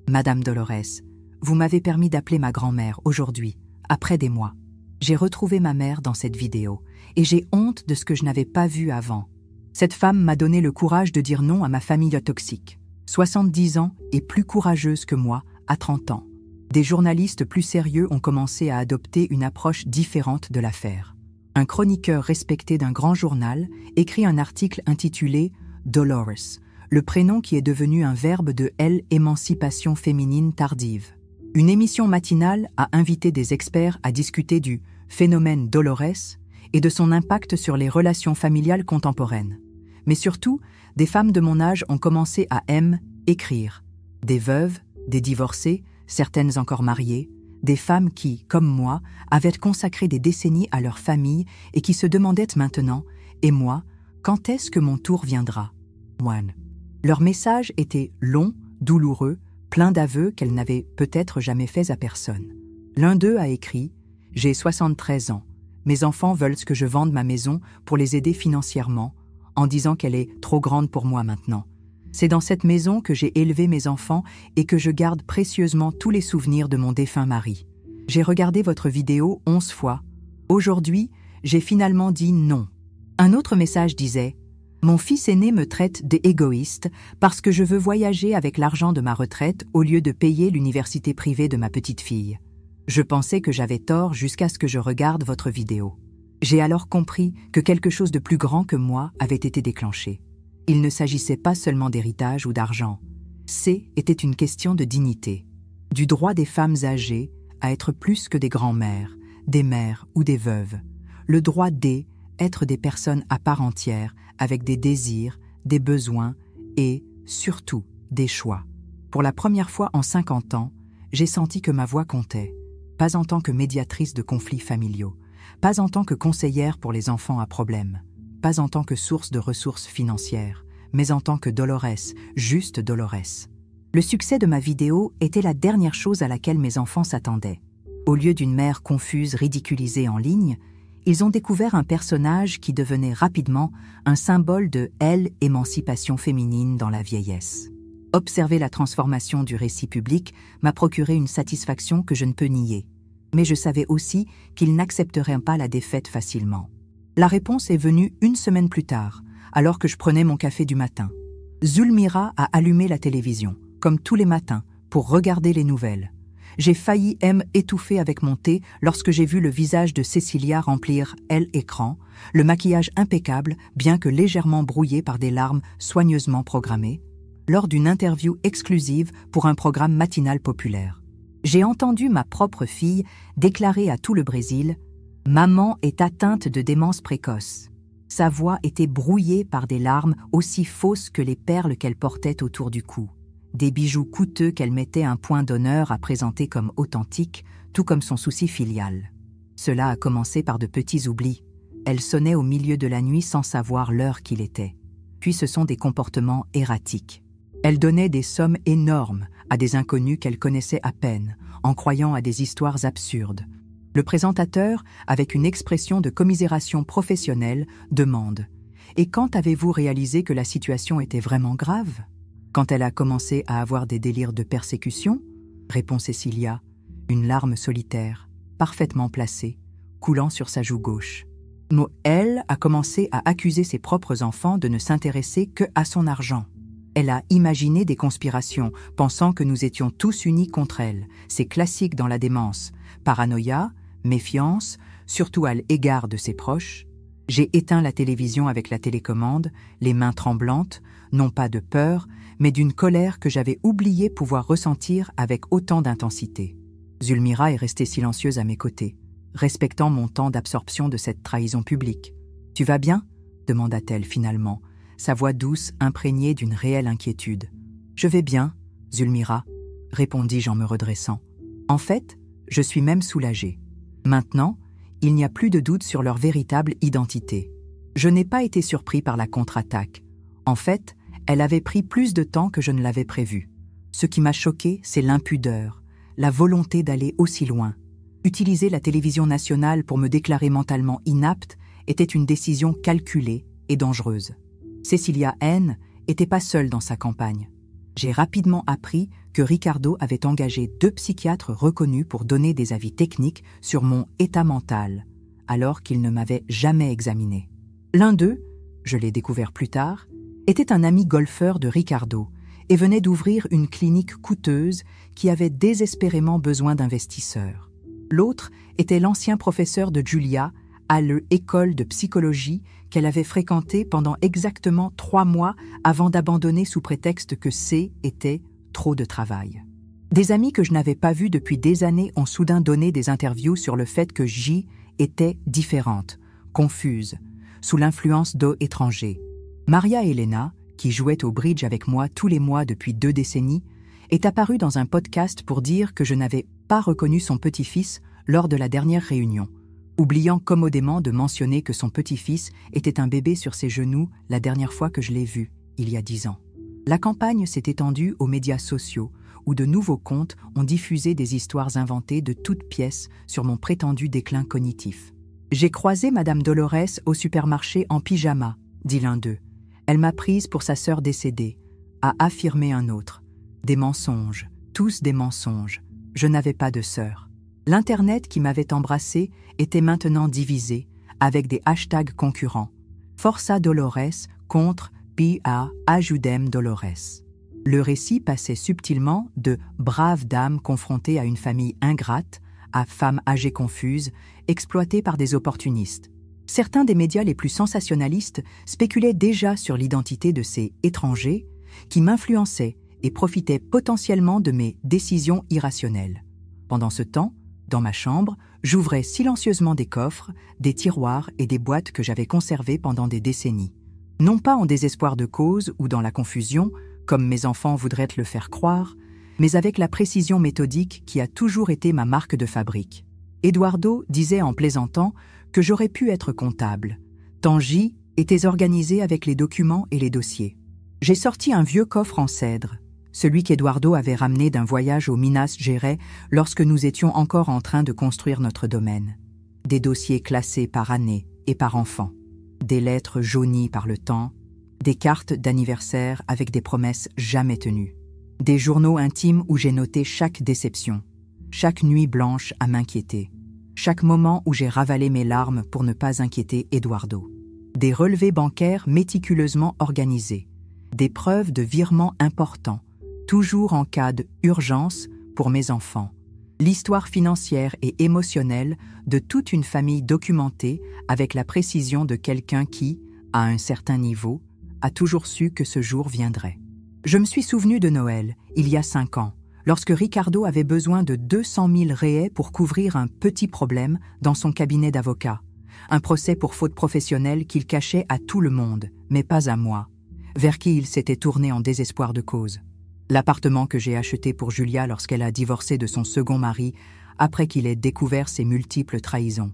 Madame Dolores, vous m'avez permis d'appeler ma grand-mère aujourd'hui, après des mois. J'ai retrouvé ma mère dans cette vidéo, et j'ai honte de ce que je n'avais pas vu avant. Cette femme m'a donné le courage de dire non à ma famille toxique. 70 ans et plus courageuse que moi, à 30 ans. Des journalistes plus sérieux ont commencé à adopter une approche différente de l'affaire. Un chroniqueur respecté d'un grand journal écrit un article intitulé « Dolores », le prénom qui est devenu un verbe de l'émancipation féminine tardive. Une émission matinale a invité des experts à discuter du phénomène Dolores et de son impact sur les relations familiales contemporaines. Mais surtout, des femmes de mon âge ont commencé à écrire. Des veuves, des divorcées, certaines encore mariées, des femmes qui, comme moi, avaient consacré des décennies à leur famille et qui se demandaient maintenant « Et moi, quand est-ce que mon tour viendra ?» Leur message était long, douloureux, plein d'aveux qu'elles n'avaient peut-être jamais faits à personne. L'un d'eux a écrit « J'ai 73 ans. Mes enfants veulent que je vende ma maison pour les aider financièrement, en disant qu'elle est trop grande pour moi maintenant. C'est dans cette maison que j'ai élevé mes enfants et que je garde précieusement tous les souvenirs de mon défunt mari. J'ai regardé votre vidéo 11 fois. Aujourd'hui, j'ai finalement dit non. » Un autre message disait « Mon fils aîné me traite d'égoïste parce que je veux voyager avec l'argent de ma retraite au lieu de payer l'université privée de ma petite fille. Je pensais que j'avais tort jusqu'à ce que je regarde votre vidéo. J'ai alors compris que quelque chose de plus grand que moi avait été déclenché. Il ne s'agissait pas seulement d'héritage ou d'argent. Était une question de dignité, du droit des femmes âgées à être plus que des grands-mères, des mères ou des veuves, le droit d'être des personnes à part entière avec des désirs, des besoins et, surtout, des choix. Pour la première fois en 50 ans, j'ai senti que ma voix comptait, pas en tant que médiatrice de conflits familiaux, pas en tant que conseillère pour les enfants à problème, pas en tant que source de ressources financières, mais en tant que Dolores, juste Dolores. Le succès de ma vidéo était la dernière chose à laquelle mes enfants s'attendaient. Au lieu d'une mère confuse ridiculisée en ligne, ils ont découvert un personnage qui devenait rapidement un symbole de l'émancipation féminine dans la vieillesse. Observer la transformation du récit public m'a procuré une satisfaction que je ne peux nier. Mais je savais aussi qu'ils n'accepteraient pas la défaite facilement. La réponse est venue 1 semaine plus tard, alors que je prenais mon café du matin. Zulmira a allumé la télévision, comme tous les matins, pour regarder les nouvelles. J'ai failli étouffer avec mon thé lorsque j'ai vu le visage de Cécilia remplir l'écran, le maquillage impeccable, bien que légèrement brouillé par des larmes soigneusement programmées, lors d'une interview exclusive pour un programme matinal populaire. J'ai entendu ma propre fille déclarer à tout le Brésil « Maman est atteinte de démence précoce ». Sa voix était brouillée par des larmes aussi fausses que les perles qu'elle portait autour du cou. Des bijoux coûteux qu'elle mettait un point d'honneur à présenter comme authentiques, tout comme son souci filial. Cela a commencé par de petits oublis. Elle sonnait au milieu de la nuit sans savoir l'heure qu'il était. Puis ce sont des comportements erratiques. Elle donnait des sommes énormes à des inconnus qu'elle connaissait à peine, en croyant à des histoires absurdes. Le présentateur, avec une expression de commisération professionnelle, demande « Et quand avez-vous réalisé que la situation était vraiment grave ?» Quand elle a commencé à avoir des délires de persécution, répond Cécilia, une larme solitaire, parfaitement placée, coulant sur sa joue gauche. Elle a commencé à accuser ses propres enfants de ne s'intéresser que à son argent. Elle a imaginé des conspirations, pensant que nous étions tous unis contre elle. C'est classique dans la démence. Paranoïa, méfiance, surtout à l'égard de ses proches. J'ai éteint la télévision avec la télécommande, les mains tremblantes, non pas de peur, mais d'une colère que j'avais oublié pouvoir ressentir avec autant d'intensité. Zulmira est restée silencieuse à mes côtés, respectant mon temps d'absorption de cette trahison publique. « Tu vas bien ?» demanda-t-elle finalement, sa voix douce imprégnée d'une réelle inquiétude. « Je vais bien, Zulmira, » répondis-je en me redressant. En fait, je suis même soulagée. Maintenant, il n'y a plus de doute sur leur véritable identité. Je n'ai pas été surpris par la contre-attaque. En fait, elle avait pris plus de temps que je ne l'avais prévu. Ce qui m'a choqué, c'est l'impudeur, la volonté d'aller aussi loin. Utiliser la télévision nationale pour me déclarer mentalement inapte était une décision calculée et dangereuse. Cecilia N. n'était pas seule dans sa campagne. J'ai rapidement appris que Ricardo avait engagé 2 psychiatres reconnus pour donner des avis techniques sur mon état mental, alors qu'ils ne m'avaient jamais examiné. L'un d'eux, je l'ai découvert plus tard, était un ami golfeur de Ricardo et venait d'ouvrir une clinique coûteuse qui avait désespérément besoin d'investisseurs. L'autre était l'ancien professeur de Julia à l'école de psychologie qu'elle avait fréquentée pendant exactement 3 mois avant d'abandonner sous prétexte que C était trop de travail. Des amis que je n'avais pas vus depuis des années ont soudain donné des interviews sur le fait que J était différente, confuse, sous l'influence d'eau étrangers. Maria Elena, qui jouait au bridge avec moi tous les mois depuis 2 décennies, est apparue dans un podcast pour dire que je n'avais pas reconnu son petit-fils lors de la dernière réunion, oubliant commodément de mentionner que son petit-fils était un bébé sur ses genoux la dernière fois que je l'ai vu, il y a 10 ans. La campagne s'est étendue aux médias sociaux, où de nouveaux comptes ont diffusé des histoires inventées de toutes pièces sur mon prétendu déclin cognitif. « J'ai croisé Madame Dolores au supermarché en pyjama », dit l'un d'eux. « Elle m'a prise pour sa sœur décédée », a affirmé un autre. Des mensonges, tous des mensonges. Je n'avais pas de sœur. L'Internet qui m'avait embrassé était maintenant divisé, avec des hashtags concurrents. Força Dolores contre P.A. Ajudem Dolores. Le récit passait subtilement de brave dame confrontée à une famille ingrate à femme âgée confuse, exploitée par des opportunistes. Certains des médias les plus sensationnalistes spéculaient déjà sur l'identité de ces étrangers qui m'influençaient et profitaient potentiellement de mes décisions irrationnelles. Pendant ce temps, dans ma chambre, j'ouvrais silencieusement des coffres, des tiroirs et des boîtes que j'avais conservées pendant des décennies. Non pas en désespoir de cause ou dans la confusion, comme mes enfants voudraient le faire croire, mais avec la précision méthodique qui a toujours été ma marque de fabrique. Eduardo disait en plaisantant que j'aurais pu être comptable, tant J était organisé avec les documents et les dossiers. J'ai sorti un vieux coffre en cèdre, celui qu'Eduardo avait ramené d'un voyage au Minas Gerais lorsque nous étions encore en train de construire notre domaine. Des dossiers classés par année et par enfant, des lettres jaunies par le temps, des cartes d'anniversaire avec des promesses jamais tenues, des journaux intimes où j'ai noté chaque déception, chaque nuit blanche à m'inquiéter, chaque moment où j'ai ravalé mes larmes pour ne pas inquiéter Eduardo, des relevés bancaires méticuleusement organisés, des preuves de virements importants, toujours en cas d'urgence pour mes enfants, l'histoire financière et émotionnelle de toute une famille documentée avec la précision de quelqu'un qui, à un certain niveau, a toujours su que ce jour viendrait. Je me suis souvenu de Noël, il y a 5 ans, lorsque Ricardo avait besoin de 200 000 réais pour couvrir un petit problème dans son cabinet d'avocat, un procès pour faute professionnelle qu'il cachait à tout le monde, mais pas à moi, vers qui il s'était tourné en désespoir de cause. L'appartement que j'ai acheté pour Julia lorsqu'elle a divorcé de son second mari après qu'il ait découvert ses multiples trahisons.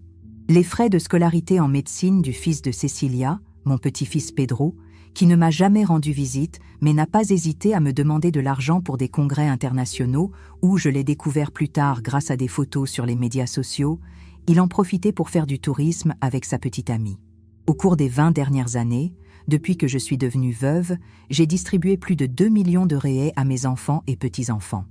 Les frais de scolarité en médecine du fils de Cecilia, mon petit-fils Pedro, qui ne m'a jamais rendu visite, mais n'a pas hésité à me demander de l'argent pour des congrès internationaux où je l'ai découvert plus tard grâce à des photos sur les médias sociaux, il en profitait pour faire du tourisme avec sa petite amie. Au cours des 20 dernières années, depuis que je suis devenue veuve, j'ai distribué plus de 2 millions de réais à mes enfants et petits-enfants.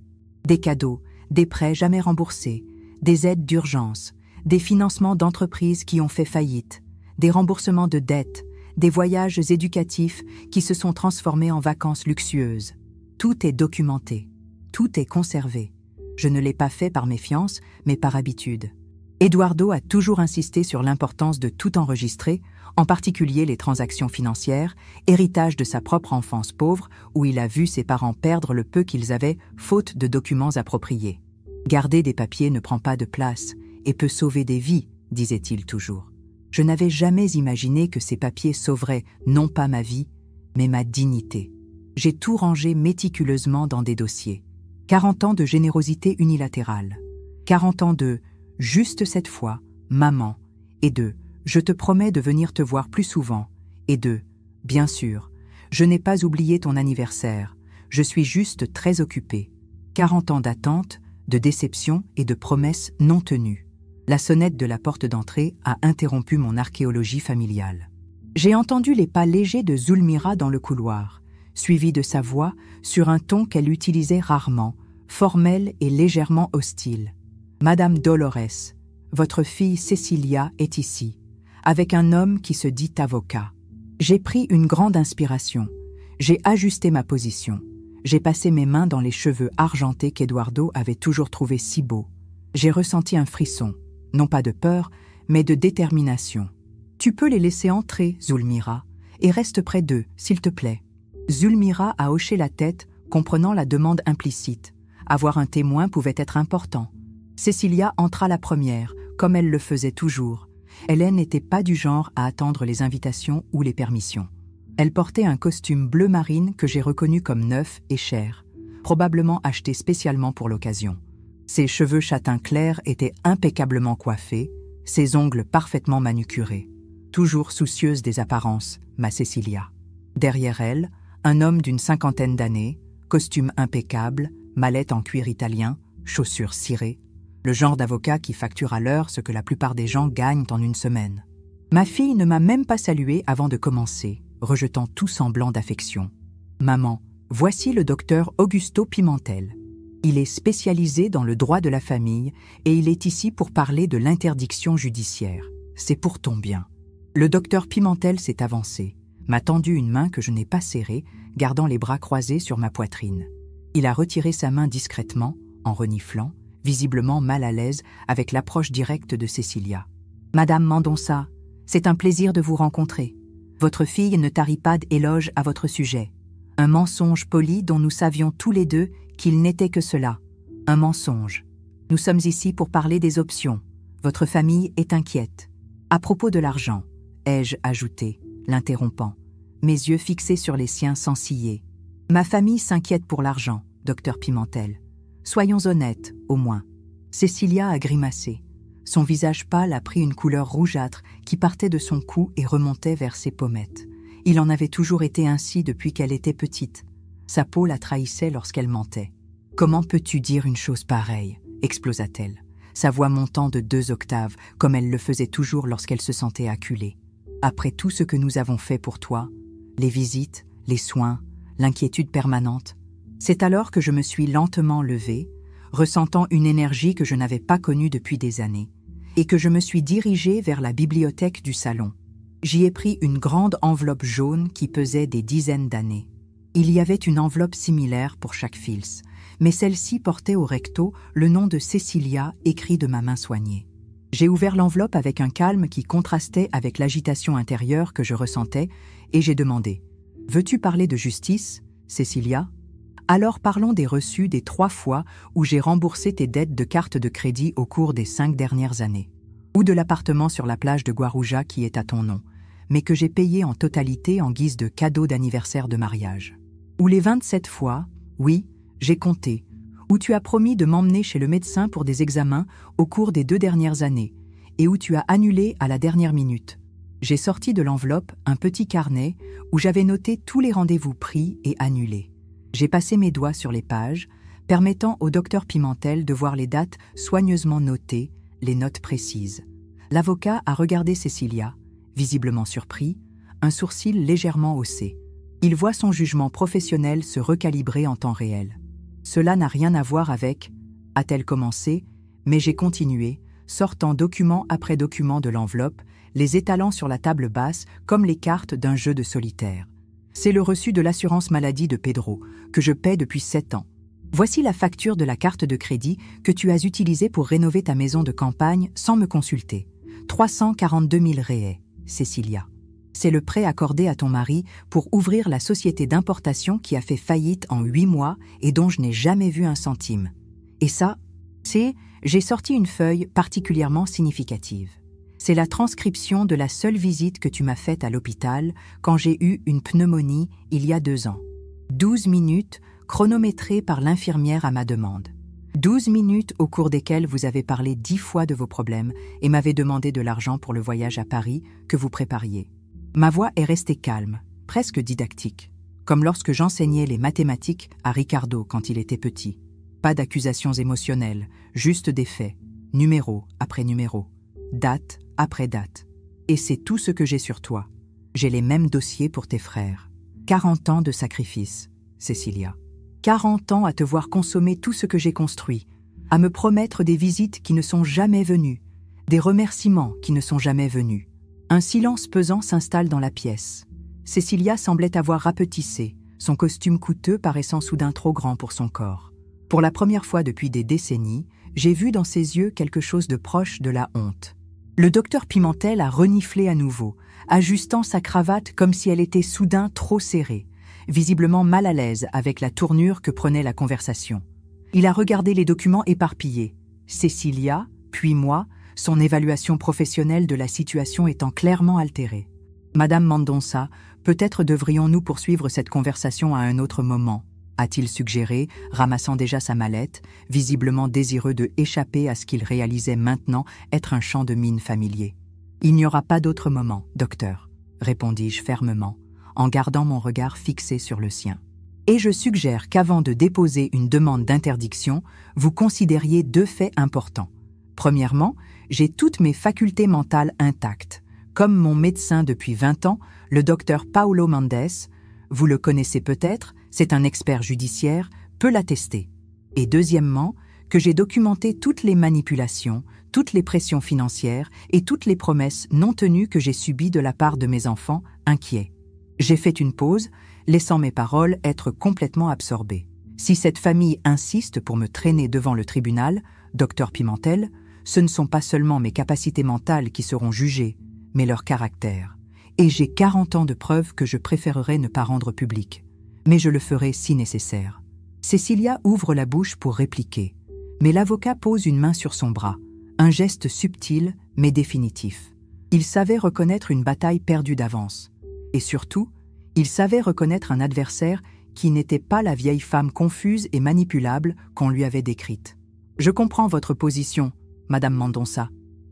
Des cadeaux, des prêts jamais remboursés, des aides d'urgence, des financements d'entreprises qui ont fait faillite, des remboursements de dettes, des voyages éducatifs qui se sont transformés en vacances luxueuses. Tout est documenté, tout est conservé. Je ne l'ai pas fait par méfiance, mais par habitude. Eduardo a toujours insisté sur l'importance de tout enregistrer, en particulier les transactions financières, héritage de sa propre enfance pauvre où il a vu ses parents perdre le peu qu'ils avaient faute de documents appropriés. Garder des papiers ne prend pas de place et peut sauver des vies, disait-il toujours. Je n'avais jamais imaginé que ces papiers sauveraient non pas ma vie, mais ma dignité. J'ai tout rangé méticuleusement dans des dossiers. 40 ans de générosité unilatérale. 40 ans de « juste cette fois, maman » et de « Je te promets de venir te voir plus souvent. Et bien sûr, je n'ai pas oublié ton anniversaire. Je suis juste très occupée. 40 ans d'attente, de déception et de promesses non tenues. La sonnette de la porte d'entrée a interrompu mon archéologie familiale. J'ai entendu les pas légers de Zulmira dans le couloir, suivi de sa voix sur un ton qu'elle utilisait rarement, formel et légèrement hostile. « Madame Dolores, votre fille Cecilia est ici, avec un homme qui se dit avocat. » J'ai pris une grande inspiration. J'ai ajusté ma position. J'ai passé mes mains dans les cheveux argentés qu'Eduardo avait toujours trouvés si beaux. J'ai ressenti un frisson, non pas de peur, mais de détermination. « Tu peux les laisser entrer, Zulmira, et reste près d'eux, s'il te plaît. » Zulmira a hoché la tête, comprenant la demande implicite. Avoir un témoin pouvait être important. Cecilia entra la première, comme elle le faisait toujours. Elle n'était pas du genre à attendre les invitations ou les permissions. Elle portait un costume bleu marine que j'ai reconnu comme neuf et cher, probablement acheté spécialement pour l'occasion. Ses cheveux châtain clair étaient impeccablement coiffés, ses ongles parfaitement manucurés. Toujours soucieuse des apparences, ma Cecilia. Derrière elle, un homme d'une 50aine d'années, costume impeccable, mallette en cuir italien, chaussures cirées, le genre d'avocat qui facture à l'heure ce que la plupart des gens gagnent en une semaine. Ma fille ne m'a même pas saluée avant de commencer, rejetant tout semblant d'affection. « Maman, voici le docteur Augusto Pimentel. Il est spécialisé dans le droit de la famille et il est ici pour parler de l'interdiction judiciaire. C'est pour ton bien. » Le docteur Pimentel s'est avancé, m'a tendu une main que je n'ai pas serrée, gardant les bras croisés sur ma poitrine. Il a retiré sa main discrètement, en reniflant, visiblement mal à l'aise avec l'approche directe de Cecilia. « Madame Mendonça, c'est un plaisir de vous rencontrer. Votre fille ne tarit pas d'éloges à votre sujet. Un mensonge poli dont nous savions tous les deux qu'il n'était que cela. Un mensonge. Nous sommes ici pour parler des options. Votre famille est inquiète. À propos de l'argent, ai-je ajouté, l'interrompant, mes yeux fixés sur les siens sans ciller. Ma famille s'inquiète pour l'argent, docteur Pimentel. Soyons honnêtes, au moins. Cecilia a grimacé. Son visage pâle a pris une couleur rougeâtre qui partait de son cou et remontait vers ses pommettes. Il en avait toujours été ainsi depuis qu'elle était petite. Sa peau la trahissait lorsqu'elle mentait. « Comment peux-tu dire une chose pareille ?» explosa-t-elle, sa voix montant de 2 octaves, comme elle le faisait toujours lorsqu'elle se sentait acculée. « Après tout ce que nous avons fait pour toi, les visites, les soins, l'inquiétude permanente, c'est alors que je me suis lentement levée, ressentant une énergie que je n'avais pas connue depuis des années, et que je me suis dirigée vers la bibliothèque du salon. J'y ai pris une grande enveloppe jaune qui pesait des dizaines d'années. Il y avait une enveloppe similaire pour chaque fils, mais celle-ci portait au recto le nom de Cecilia écrit de ma main soignée. J'ai ouvert l'enveloppe avec un calme qui contrastait avec l'agitation intérieure que je ressentais, et j'ai demandé « Veux-tu parler de justice, Cecilia ?» Alors parlons des reçus des 3 fois où j'ai remboursé tes dettes de carte de crédit au cours des 5 dernières années, ou de l'appartement sur la plage de Guarujá qui est à ton nom, mais que j'ai payé en totalité en guise de cadeau d'anniversaire de mariage. Ou les 27 fois, oui, j'ai compté, où tu as promis de m'emmener chez le médecin pour des examens au cours des 2 dernières années, et où tu as annulé à la dernière minute. J'ai sorti de l'enveloppe un petit carnet où j'avais noté tous les rendez-vous pris et annulés. J'ai passé mes doigts sur les pages, permettant au docteur Pimentel de voir les dates soigneusement notées, les notes précises. L'avocat a regardé Cecilia, visiblement surpris, un sourcil légèrement haussé. Il voit son jugement professionnel se recalibrer en temps réel. Cela n'a rien à voir avec, a-t-elle commencé, mais j'ai continué, sortant document après document de l'enveloppe, les étalant sur la table basse comme les cartes d'un jeu de solitaire. C'est le reçu de l'assurance maladie de Pedro, que je paie depuis 7 ans. Voici la facture de la carte de crédit que tu as utilisée pour rénover ta maison de campagne sans me consulter. 342 000 réais, Cecilia. C'est le prêt accordé à ton mari pour ouvrir la société d'importation qui a fait faillite en 8 mois et dont je n'ai jamais vu un centime. Et ça, j'ai sorti une feuille particulièrement significative. C'est la transcription de la seule visite que tu m'as faite à l'hôpital quand j'ai eu une pneumonie il y a 2 ans. 12 minutes chronométrées par l'infirmière à ma demande. 12 minutes au cours desquelles vous avez parlé 10 fois de vos problèmes et m'avez demandé de l'argent pour le voyage à Paris que vous prépariez. Ma voix est restée calme, presque didactique, comme lorsque j'enseignais les mathématiques à Ricardo quand il était petit. Pas d'accusations émotionnelles, juste des faits, numéro après numéro, date après date. Et c'est tout ce que j'ai sur toi. J'ai les mêmes dossiers pour tes frères. 40 ans de sacrifice, Cécilia. 40 ans à te voir consommer tout ce que j'ai construit, à me promettre des visites qui ne sont jamais venues, des remerciements qui ne sont jamais venus. Un silence pesant s'installe dans la pièce. Cécilia semblait avoir rapetissé, son costume coûteux paraissant soudain trop grand pour son corps. Pour la première fois depuis des décennies, j'ai vu dans ses yeux quelque chose de proche de la honte. Le docteur Pimentel a reniflé à nouveau, ajustant sa cravate comme si elle était soudain trop serrée, visiblement mal à l'aise avec la tournure que prenait la conversation. Il a regardé les documents éparpillés. Cécilia, puis moi, son évaluation professionnelle de la situation étant clairement altérée. « Madame Mendonça, peut-être devrions-nous poursuivre cette conversation à un autre moment ?» a-t-il suggéré, ramassant déjà sa mallette, visiblement désireux de échapper à ce qu'il réalisait maintenant être un champ de mine familier. « Il n'y aura pas d'autre moment, docteur, » répondis-je fermement, en gardant mon regard fixé sur le sien. « Et je suggère qu'avant de déposer une demande d'interdiction, vous considériez 2 faits importants. Premièrement, j'ai toutes mes facultés mentales intactes. Comme mon médecin depuis 20 ans, le docteur Paulo Mendes, vous le connaissez peut-être, c'est un expert judiciaire, peut l'attester. Et deuxièmement, que j'ai documenté toutes les manipulations, toutes les pressions financières et toutes les promesses non tenues que j'ai subies de la part de mes enfants inquiets. J'ai fait une pause, laissant mes paroles être complètement absorbées. Si cette famille insiste pour me traîner devant le tribunal, docteur Pimentel, ce ne sont pas seulement mes capacités mentales qui seront jugées, mais leur caractère. Et j'ai 40 ans de preuves que je préférerais ne pas rendre publiques. Mais je le ferai si nécessaire. Cécilia ouvre la bouche pour répliquer, mais l'avocat pose une main sur son bras, un geste subtil mais définitif. Il savait reconnaître une bataille perdue d'avance. Et surtout, il savait reconnaître un adversaire qui n'était pas la vieille femme confuse et manipulable qu'on lui avait décrite. « Je comprends votre position, Madame Mendonça, »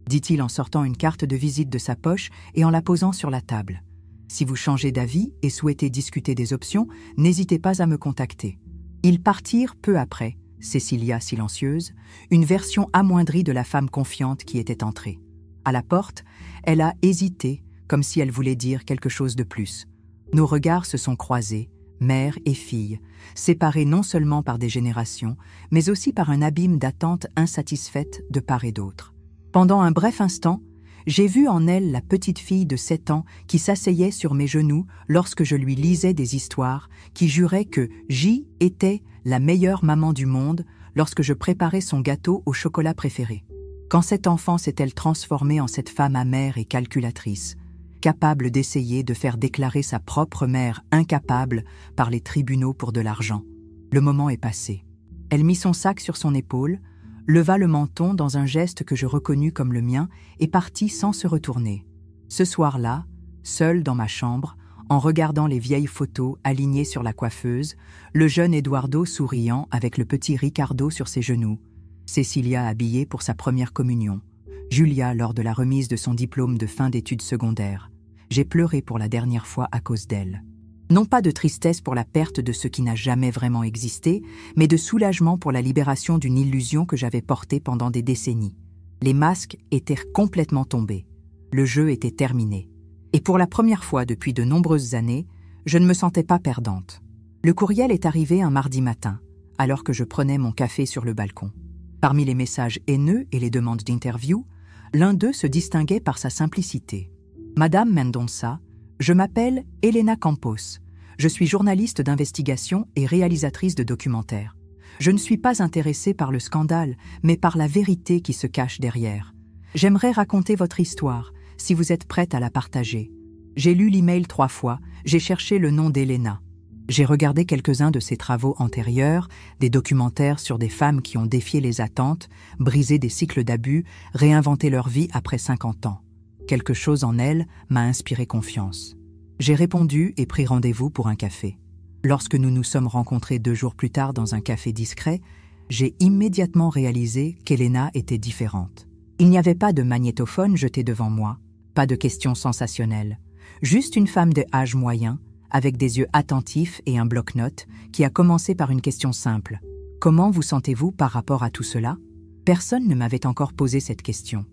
dit-il en sortant une carte de visite de sa poche et en la posant sur la table. Si vous changez d'avis et souhaitez discuter des options, n'hésitez pas à me contacter. Ils partirent peu après, Cécilia silencieuse, une version amoindrie de la femme confiante qui était entrée. À la porte, elle a hésité, comme si elle voulait dire quelque chose de plus. Nos regards se sont croisés, mère et fille, séparés non seulement par des générations, mais aussi par un abîme d'attentes insatisfaites de part et d'autre. Pendant un bref instant, j'ai vu en elle la petite fille de 7 ans qui s'asseyait sur mes genoux lorsque je lui lisais des histoires, qui jurait que J était la meilleure maman du monde lorsque je préparais son gâteau au chocolat préféré. Quand cette enfant s'est-elle transformée en cette femme amère et calculatrice, capable d'essayer de faire déclarer sa propre mère incapable par les tribunaux pour de l'argent? Le moment est passé. Elle mit son sac sur son épaule, leva le menton dans un geste que je reconnus comme le mien et partit sans se retourner. Ce soir-là, seul dans ma chambre, en regardant les vieilles photos alignées sur la coiffeuse, le jeune Eduardo souriant avec le petit Ricardo sur ses genoux, Cécilia habillée pour sa première communion, Julia lors de la remise de son diplôme de fin d'études secondaires. J'ai pleuré pour la dernière fois à cause d'elle. Non pas de tristesse pour la perte de ce qui n'a jamais vraiment existé, mais de soulagement pour la libération d'une illusion que j'avais portée pendant des décennies. Les masques étaient complètement tombés. Le jeu était terminé. Et pour la première fois depuis de nombreuses années, je ne me sentais pas perdante. Le courriel est arrivé un mardi matin, alors que je prenais mon café sur le balcon. Parmi les messages haineux et les demandes d'interview, l'un d'eux se distinguait par sa simplicité. « Madame Mendonça, je m'appelle Elena Campos. Je suis journaliste d'investigation et réalisatrice de documentaires. Je ne suis pas intéressée par le scandale, mais par la vérité qui se cache derrière. J'aimerais raconter votre histoire, si vous êtes prête à la partager. J'ai lu l'email 3 fois, j'ai cherché le nom d'Elena. J'ai regardé quelques-uns de ses travaux antérieurs, des documentaires sur des femmes qui ont défié les attentes, brisé des cycles d'abus, réinventé leur vie après 50 ans. Quelque chose en elle m'a inspiré confiance. J'ai répondu et pris rendez-vous pour un café. Lorsque nous nous sommes rencontrés 2 jours plus tard dans un café discret, J'ai immédiatement réalisé qu'Elena était différente. Il n'y avait pas de magnétophone jeté devant moi, pas de questions sensationnelles, juste une femme de âge moyen, avec des yeux attentifs et un bloc-notes, qui a commencé par une question simple. « Comment vous sentez-vous par rapport à tout cela ?» Personne ne m'avait encore posé cette question.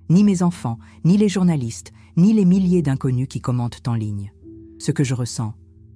Ni mes enfants, ni les journalistes, ni les milliers d'inconnus qui commentent en ligne. Ce que je ressens.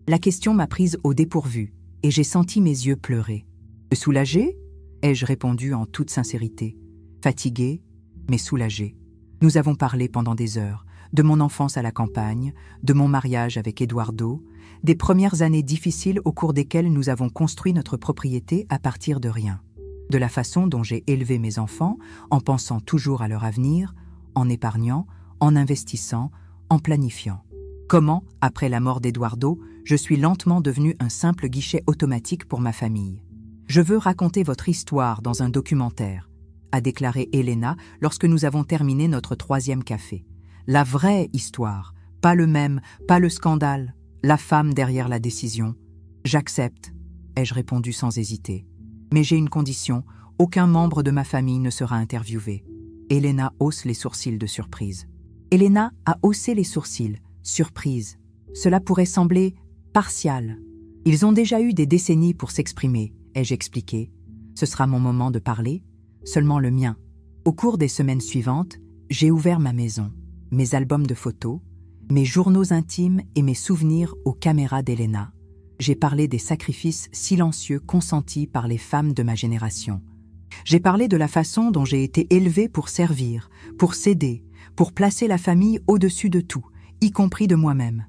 La question m'a prise au dépourvu, et j'ai senti mes yeux pleurer. « Soulagé ?» ai-je répondu en toute sincérité. Fatigué, mais soulagé. Nous avons parlé pendant des heures, de mon enfance à la campagne, de mon mariage avec Eduardo, des premières années difficiles au cours desquelles nous avons construit notre propriété à partir de rien, de la façon dont j'ai élevé mes enfants, en pensant toujours à leur avenir, en épargnant, en investissant, en planifiant. Comment, après la mort d'Eduardo, je suis lentement devenu un simple guichet automatique pour ma famille. « Je veux raconter votre histoire dans un documentaire », a déclaré Elena lorsque nous avons terminé notre 3e café. La vraie histoire, pas le mème, pas le scandale, la femme derrière la décision. « J'accepte », ai-je répondu sans hésiter. Mais j'ai une condition, aucun membre de ma famille ne sera interviewé. Elena hausse les sourcils de surprise. Elena a haussé les sourcils, surprise. Cela pourrait sembler partial. Ils ont déjà eu des décennies pour s'exprimer, ai-je expliqué. Ce sera mon moment de parler, seulement le mien. Au cours des semaines suivantes, j'ai ouvert ma maison, mes albums de photos, mes journaux intimes et mes souvenirs aux caméras d'Elena. J'ai parlé des sacrifices silencieux consentis par les femmes de ma génération. J'ai parlé de la façon dont j'ai été élevée pour servir, pour s'aider, pour placer la famille au-dessus de tout, y compris de moi-même.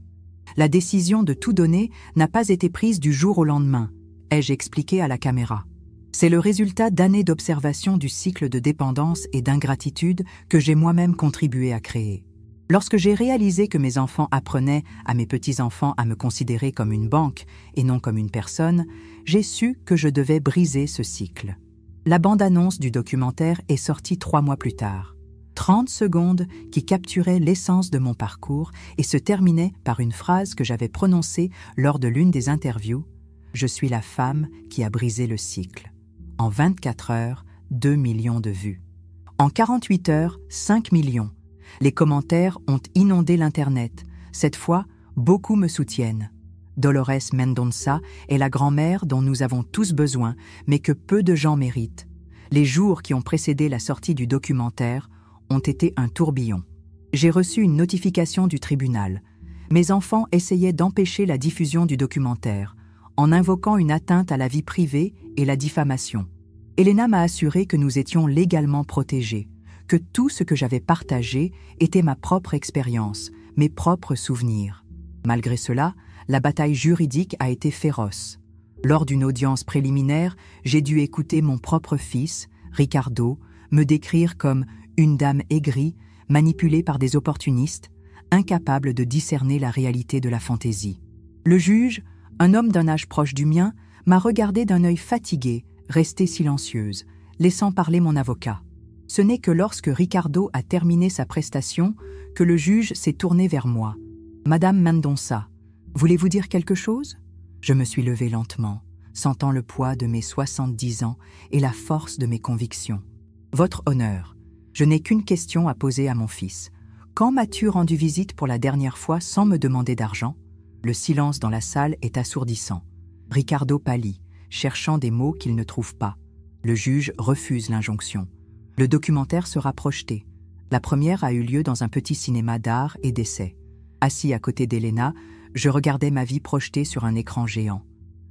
La décision de tout donner n'a pas été prise du jour au lendemain, ai-je expliqué à la caméra. C'est le résultat d'années d'observation du cycle de dépendance et d'ingratitude que j'ai moi-même contribué à créer. Lorsque j'ai réalisé que mes enfants apprenaient à mes petits-enfants à me considérer comme une banque et non comme une personne, j'ai su que je devais briser ce cycle. La bande-annonce du documentaire est sortie 3 mois plus tard. 30 secondes qui capturaient l'essence de mon parcours et se terminaient par une phrase que j'avais prononcée lors de l'une des interviews. « Je suis la femme qui a brisé le cycle ». En 24 heures, 2 millions de vues. En 48 heures, 5 millions. Les commentaires ont inondé l'Internet. Cette fois, beaucoup me soutiennent. Dolores Mendonça est la grand-mère dont nous avons tous besoin, mais que peu de gens méritent. Les jours qui ont précédé la sortie du documentaire ont été un tourbillon. J'ai reçu une notification du tribunal. Mes enfants essayaient d'empêcher la diffusion du documentaire, en invoquant une atteinte à la vie privée et la diffamation. Elena m'a assuré que nous étions légalement protégés, que tout ce que j'avais partagé était ma propre expérience, mes propres souvenirs. Malgré cela, la bataille juridique a été féroce. Lors d'une audience préliminaire, j'ai dû écouter mon propre fils, Ricardo, me décrire comme une dame aigrie, manipulée par des opportunistes, incapable de discerner la réalité de la fantaisie. Le juge, un homme d'un âge proche du mien, m'a regardé d'un œil fatigué, restée silencieuse, laissant parler mon avocat. Ce n'est que lorsque Ricardo a terminé sa prestation que le juge s'est tourné vers moi. « Madame Mendonça, voulez-vous dire quelque chose ?» Je me suis levée lentement, sentant le poids de mes 70 ans et la force de mes convictions. « Votre honneur, je n'ai qu'une question à poser à mon fils. Quand m'as-tu rendu visite pour la dernière fois sans me demander d'argent ?» Le silence dans la salle est assourdissant. Ricardo pâlit, cherchant des mots qu'il ne trouve pas. Le juge refuse l'injonction. Le documentaire sera projeté. La première a eu lieu dans un petit cinéma d'art et d'essai. Assis à côté d'Elena, je regardais ma vie projetée sur un écran géant.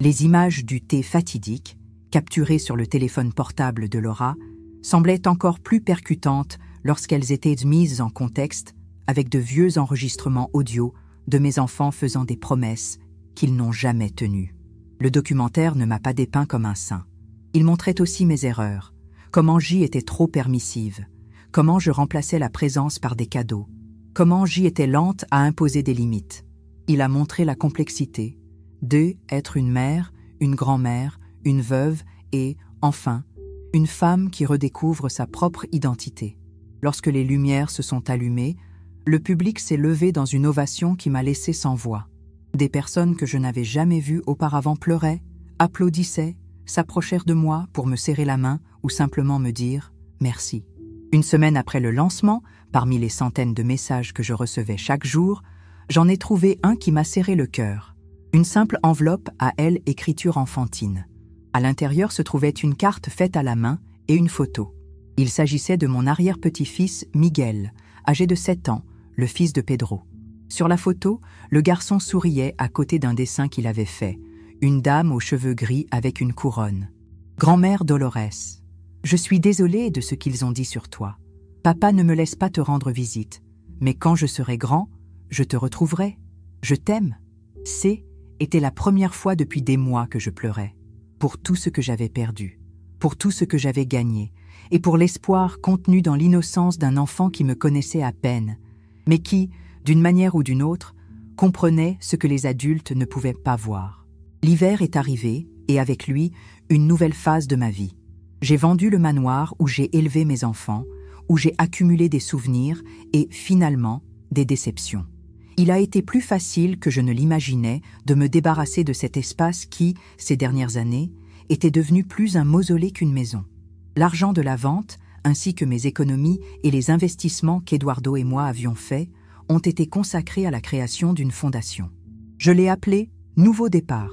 Les images du thé fatidique, capturées sur le téléphone portable de Laura, semblaient encore plus percutantes lorsqu'elles étaient mises en contexte avec de vieux enregistrements audio de mes enfants faisant des promesses qu'ils n'ont jamais tenues. Le documentaire ne m'a pas dépeint comme un saint. Il montrait aussi mes erreurs, comment j'y étais trop permissive, comment je remplaçais la présence par des cadeaux, comment j'y étais lente à imposer des limites. Il a montré la complexité d'être une mère, une grand-mère, une veuve et, enfin, une femme qui redécouvre sa propre identité. Lorsque les lumières se sont allumées, le public s'est levé dans une ovation qui m'a laissé sans voix. Des personnes que je n'avais jamais vues auparavant pleuraient, applaudissaient, s'approchèrent de moi pour me serrer la main ou simplement me dire « merci ». Une semaine après le lancement, parmi les centaines de messages que je recevais chaque jour, j'en ai trouvé un qui m'a serré le cœur. Une simple enveloppe à L écriture enfantine. À l'intérieur se trouvait une carte faite à la main et une photo. Il s'agissait de mon arrière-petit-fils Miguel, âgé de 7 ans, le fils de Pedro. Sur la photo, le garçon souriait à côté d'un dessin qu'il avait fait, une dame aux cheveux gris avec une couronne. « Grand-mère Dolores, je suis désolée de ce qu'ils ont dit sur toi. Papa ne me laisse pas te rendre visite, mais quand je serai grand, je te retrouverai. Je t'aime. » Était la première fois depuis des mois que je pleurais, pour tout ce que j'avais perdu, pour tout ce que j'avais gagné, et pour l'espoir contenu dans l'innocence d'un enfant qui me connaissait à peine, mais qui, d'une manière ou d'une autre, comprenait ce que les adultes ne pouvaient pas voir. L'hiver est arrivé, et avec lui, une nouvelle phase de ma vie. J'ai vendu le manoir où j'ai élevé mes enfants, où j'ai accumulé des souvenirs et, finalement, des déceptions. Il a été plus facile que je ne l'imaginais de me débarrasser de cet espace qui, ces dernières années, était devenu plus un mausolée qu'une maison. L'argent de la vente, ainsi que mes économies et les investissements qu'Eduardo et moi avions faits, ont été consacrés à la création d'une fondation. Je l'ai appelée « Nouveau départ »,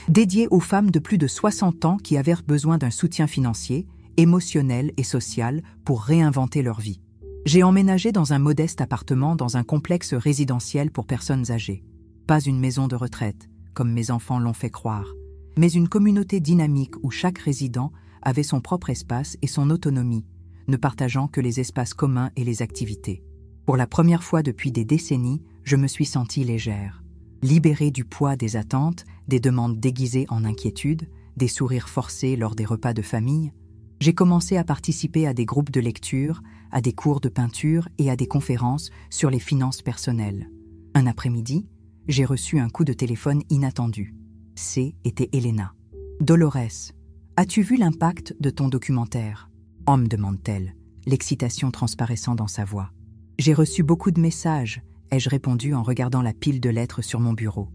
dédiée aux femmes de plus de 60 ans qui avaient besoin d'un soutien financier, émotionnel et social pour réinventer leur vie. J'ai emménagé dans un modeste appartement dans un complexe résidentiel pour personnes âgées. Pas une maison de retraite, comme mes enfants l'ont fait croire, mais une communauté dynamique où chaque résident avait son propre espace et son autonomie, ne partageant que les espaces communs et les activités. Pour la première fois depuis des décennies, je me suis sentie légère, libérée du poids des attentes, des demandes déguisées en inquiétude, des sourires forcés lors des repas de famille. J'ai commencé à participer à des groupes de lecture, à des cours de peinture et à des conférences sur les finances personnelles. Un après-midi, j'ai reçu un coup de téléphone inattendu. Était Elena. « Dolores, as-tu vu l'impact de ton documentaire ?» « Oh » me demande-t-elle, l'excitation transparaissant dans sa voix. « J'ai reçu beaucoup de messages », ai-je répondu en regardant la pile de lettres sur mon bureau.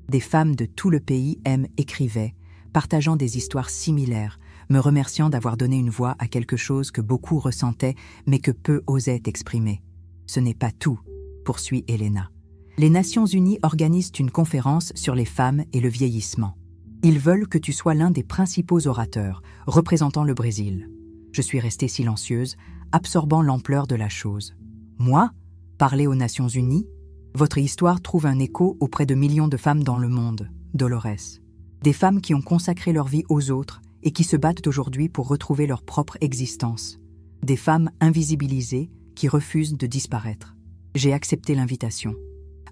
Des femmes de tout le pays écrivaient, partageant des histoires similaires, me remerciant d'avoir donné une voix à quelque chose que beaucoup ressentaient, mais que peu osaient exprimer. « Ce n'est pas tout », poursuit Elena. Les Nations Unies organisent une conférence sur les femmes et le vieillissement. Ils veulent que tu sois l'un des principaux orateurs, représentant le Brésil. Je suis restée silencieuse, absorbant l'ampleur de la chose. Moi, parler aux Nations Unies? Votre histoire trouve un écho auprès de millions de femmes dans le monde, Dolores. Des femmes qui ont consacré leur vie aux autres et qui se battent aujourd'hui pour retrouver leur propre existence. Des femmes invisibilisées qui refusent de disparaître. J'ai accepté l'invitation.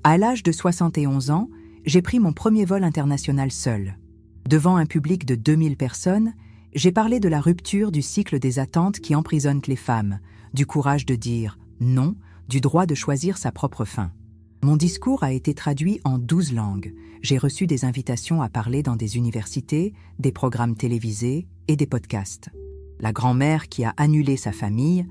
À l'âge de 71 ans, j'ai pris mon premier vol international seul. Devant un public de 2000 personnes, j'ai parlé de la rupture du cycle des attentes qui emprisonnent les femmes, du courage de dire non, du droit de choisir sa propre fin. Mon discours a été traduit en 12 langues. J'ai reçu des invitations à parler dans des universités, des programmes télévisés et des podcasts. La grand-mère qui a annulé sa famille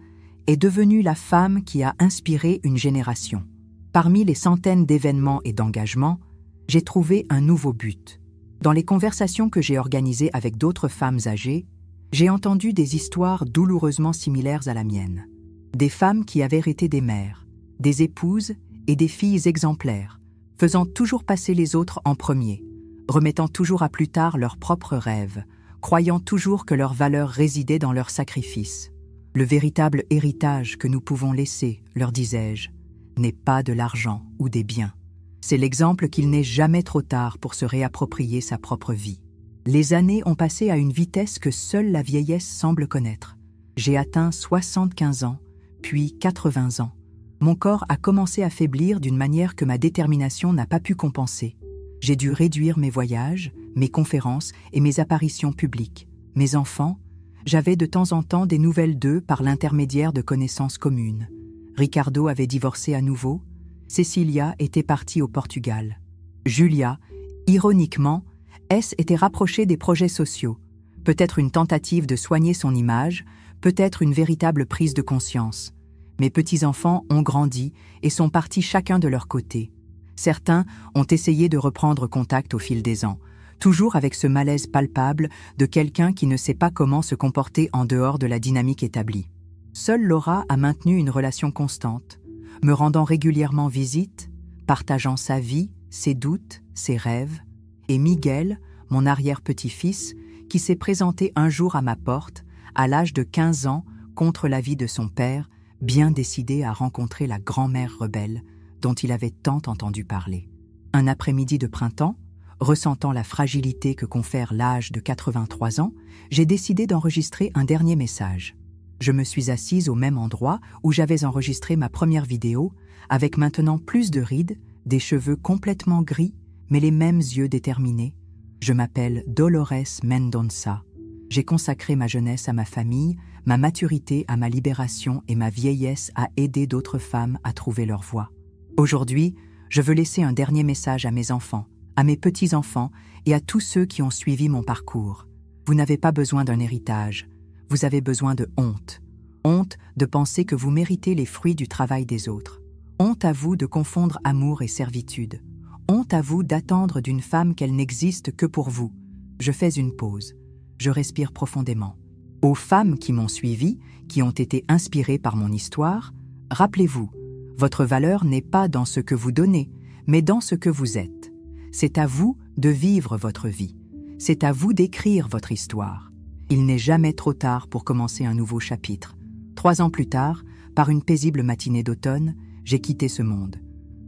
est devenue la femme qui a inspiré une génération. Parmi les centaines d'événements et d'engagements, j'ai trouvé un nouveau but. Dans les conversations que j'ai organisées avec d'autres femmes âgées, j'ai entendu des histoires douloureusement similaires à la mienne. Des femmes qui avaient été des mères, des épouses et des filles exemplaires, faisant toujours passer les autres en premier, remettant toujours à plus tard leurs propres rêves, croyant toujours que leur valeur résidait dans leur sacrifice. Le véritable héritage que nous pouvons laisser, leur disais-je, n'est pas de l'argent ou des biens. C'est l'exemple qu'il n'est jamais trop tard pour se réapproprier sa propre vie. Les années ont passé à une vitesse que seule la vieillesse semble connaître. J'ai atteint 75 ans, puis 80 ans. Mon corps a commencé à faiblir d'une manière que ma détermination n'a pas pu compenser. J'ai dû réduire mes voyages, mes conférences et mes apparitions publiques. Mes enfants, j'avais de temps en temps des nouvelles d'eux par l'intermédiaire de connaissances communes. Ricardo avait divorcé à nouveau. Cecilia était partie au Portugal. Julia, ironiquement, était rapprochée des projets sociaux. Peut-être une tentative de soigner son image, peut-être une véritable prise de conscience. Mes petits-enfants ont grandi et sont partis chacun de leur côté. Certains ont essayé de reprendre contact au fil des ans, toujours avec ce malaise palpable de quelqu'un qui ne sait pas comment se comporter en dehors de la dynamique établie. Seule Laura a maintenu une relation constante, me rendant régulièrement visite, partageant sa vie, ses doutes, ses rêves, et Miguel, mon arrière-petit-fils, qui s'est présenté un jour à ma porte, à l'âge de 15 ans, contre l'avis de son père, bien décidé à rencontrer la grand-mère rebelle dont il avait tant entendu parler. Un après-midi de printemps, ressentant la fragilité que confère l'âge de 83 ans, j'ai décidé d'enregistrer un dernier message. Je me suis assise au même endroit où j'avais enregistré ma première vidéo, avec maintenant plus de rides, des cheveux complètement gris, mais les mêmes yeux déterminés. Je m'appelle Dolores Mendonça. J'ai consacré ma jeunesse à ma famille, ma maturité à ma libération et ma vieillesse à aider d'autres femmes à trouver leur voie. Aujourd'hui, je veux laisser un dernier message à mes enfants, à mes petits-enfants et à tous ceux qui ont suivi mon parcours. Vous n'avez pas besoin d'un héritage, vous avez besoin de honte. Honte de penser que vous méritez les fruits du travail des autres. Honte à vous de confondre amour et servitude. Honte à vous d'attendre d'une femme qu'elle n'existe que pour vous. Je fais une pause. Je respire profondément. Aux femmes qui m'ont suivi, qui ont été inspirées par mon histoire, rappelez-vous, votre valeur n'est pas dans ce que vous donnez, mais dans ce que vous êtes. C'est à vous de vivre votre vie. C'est à vous d'écrire votre histoire. Il n'est jamais trop tard pour commencer un nouveau chapitre. 3 ans plus tard, par une paisible matinée d'automne, j'ai quitté ce monde.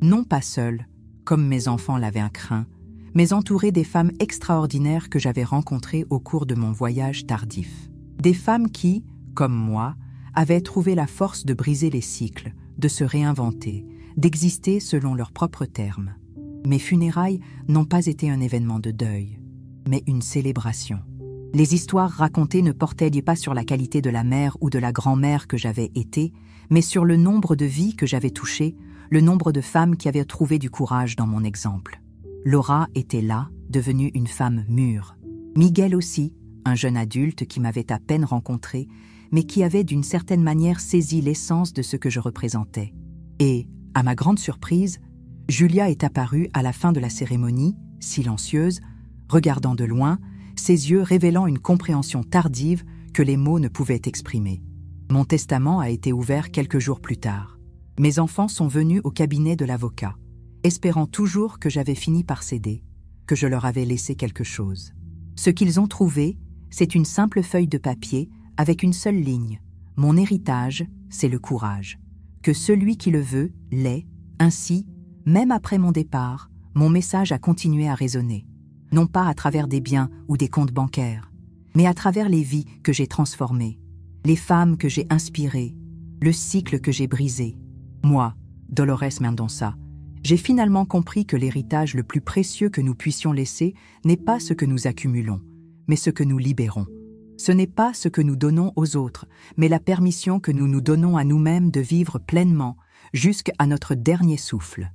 Non pas seul, comme mes enfants l'avaient craint, mais entouré des femmes extraordinaires que j'avais rencontrées au cours de mon voyage tardif. Des femmes qui, comme moi, avaient trouvé la force de briser les cycles, de se réinventer, d'exister selon leurs propres termes. Mes funérailles n'ont pas été un événement de deuil, mais une célébration. Les histoires racontées ne portaient pas sur la qualité de la mère ou de la grand-mère que j'avais été, mais sur le nombre de vies que j'avais touchées, le nombre de femmes qui avaient trouvé du courage dans mon exemple. Laura était là, devenue une femme mûre. Miguel aussi, un jeune adulte qui m'avait à peine rencontré, mais qui avait d'une certaine manière saisi l'essence de ce que je représentais. Et, à ma grande surprise, Julia est apparue à la fin de la cérémonie, silencieuse, regardant de loin, ses yeux révélant une compréhension tardive que les mots ne pouvaient exprimer. Mon testament a été ouvert quelques jours plus tard. Mes enfants sont venus au cabinet de l'avocat, espérant toujours que j'avais fini par céder, que je leur avais laissé quelque chose. Ce qu'ils ont trouvé, c'est une simple feuille de papier avec une seule ligne. Mon héritage, c'est le courage. Que celui qui le veut l'ait. Ainsi, même après mon départ, mon message a continué à résonner. Non pas à travers des biens ou des comptes bancaires, mais à travers les vies que j'ai transformées, les femmes que j'ai inspirées, le cycle que j'ai brisé. Moi, Dolores Mendonça, j'ai finalement compris que l'héritage le plus précieux que nous puissions laisser n'est pas ce que nous accumulons, mais ce que nous libérons. Ce n'est pas ce que nous donnons aux autres, mais la permission que nous nous donnons à nous-mêmes de vivre pleinement jusqu'à notre dernier souffle.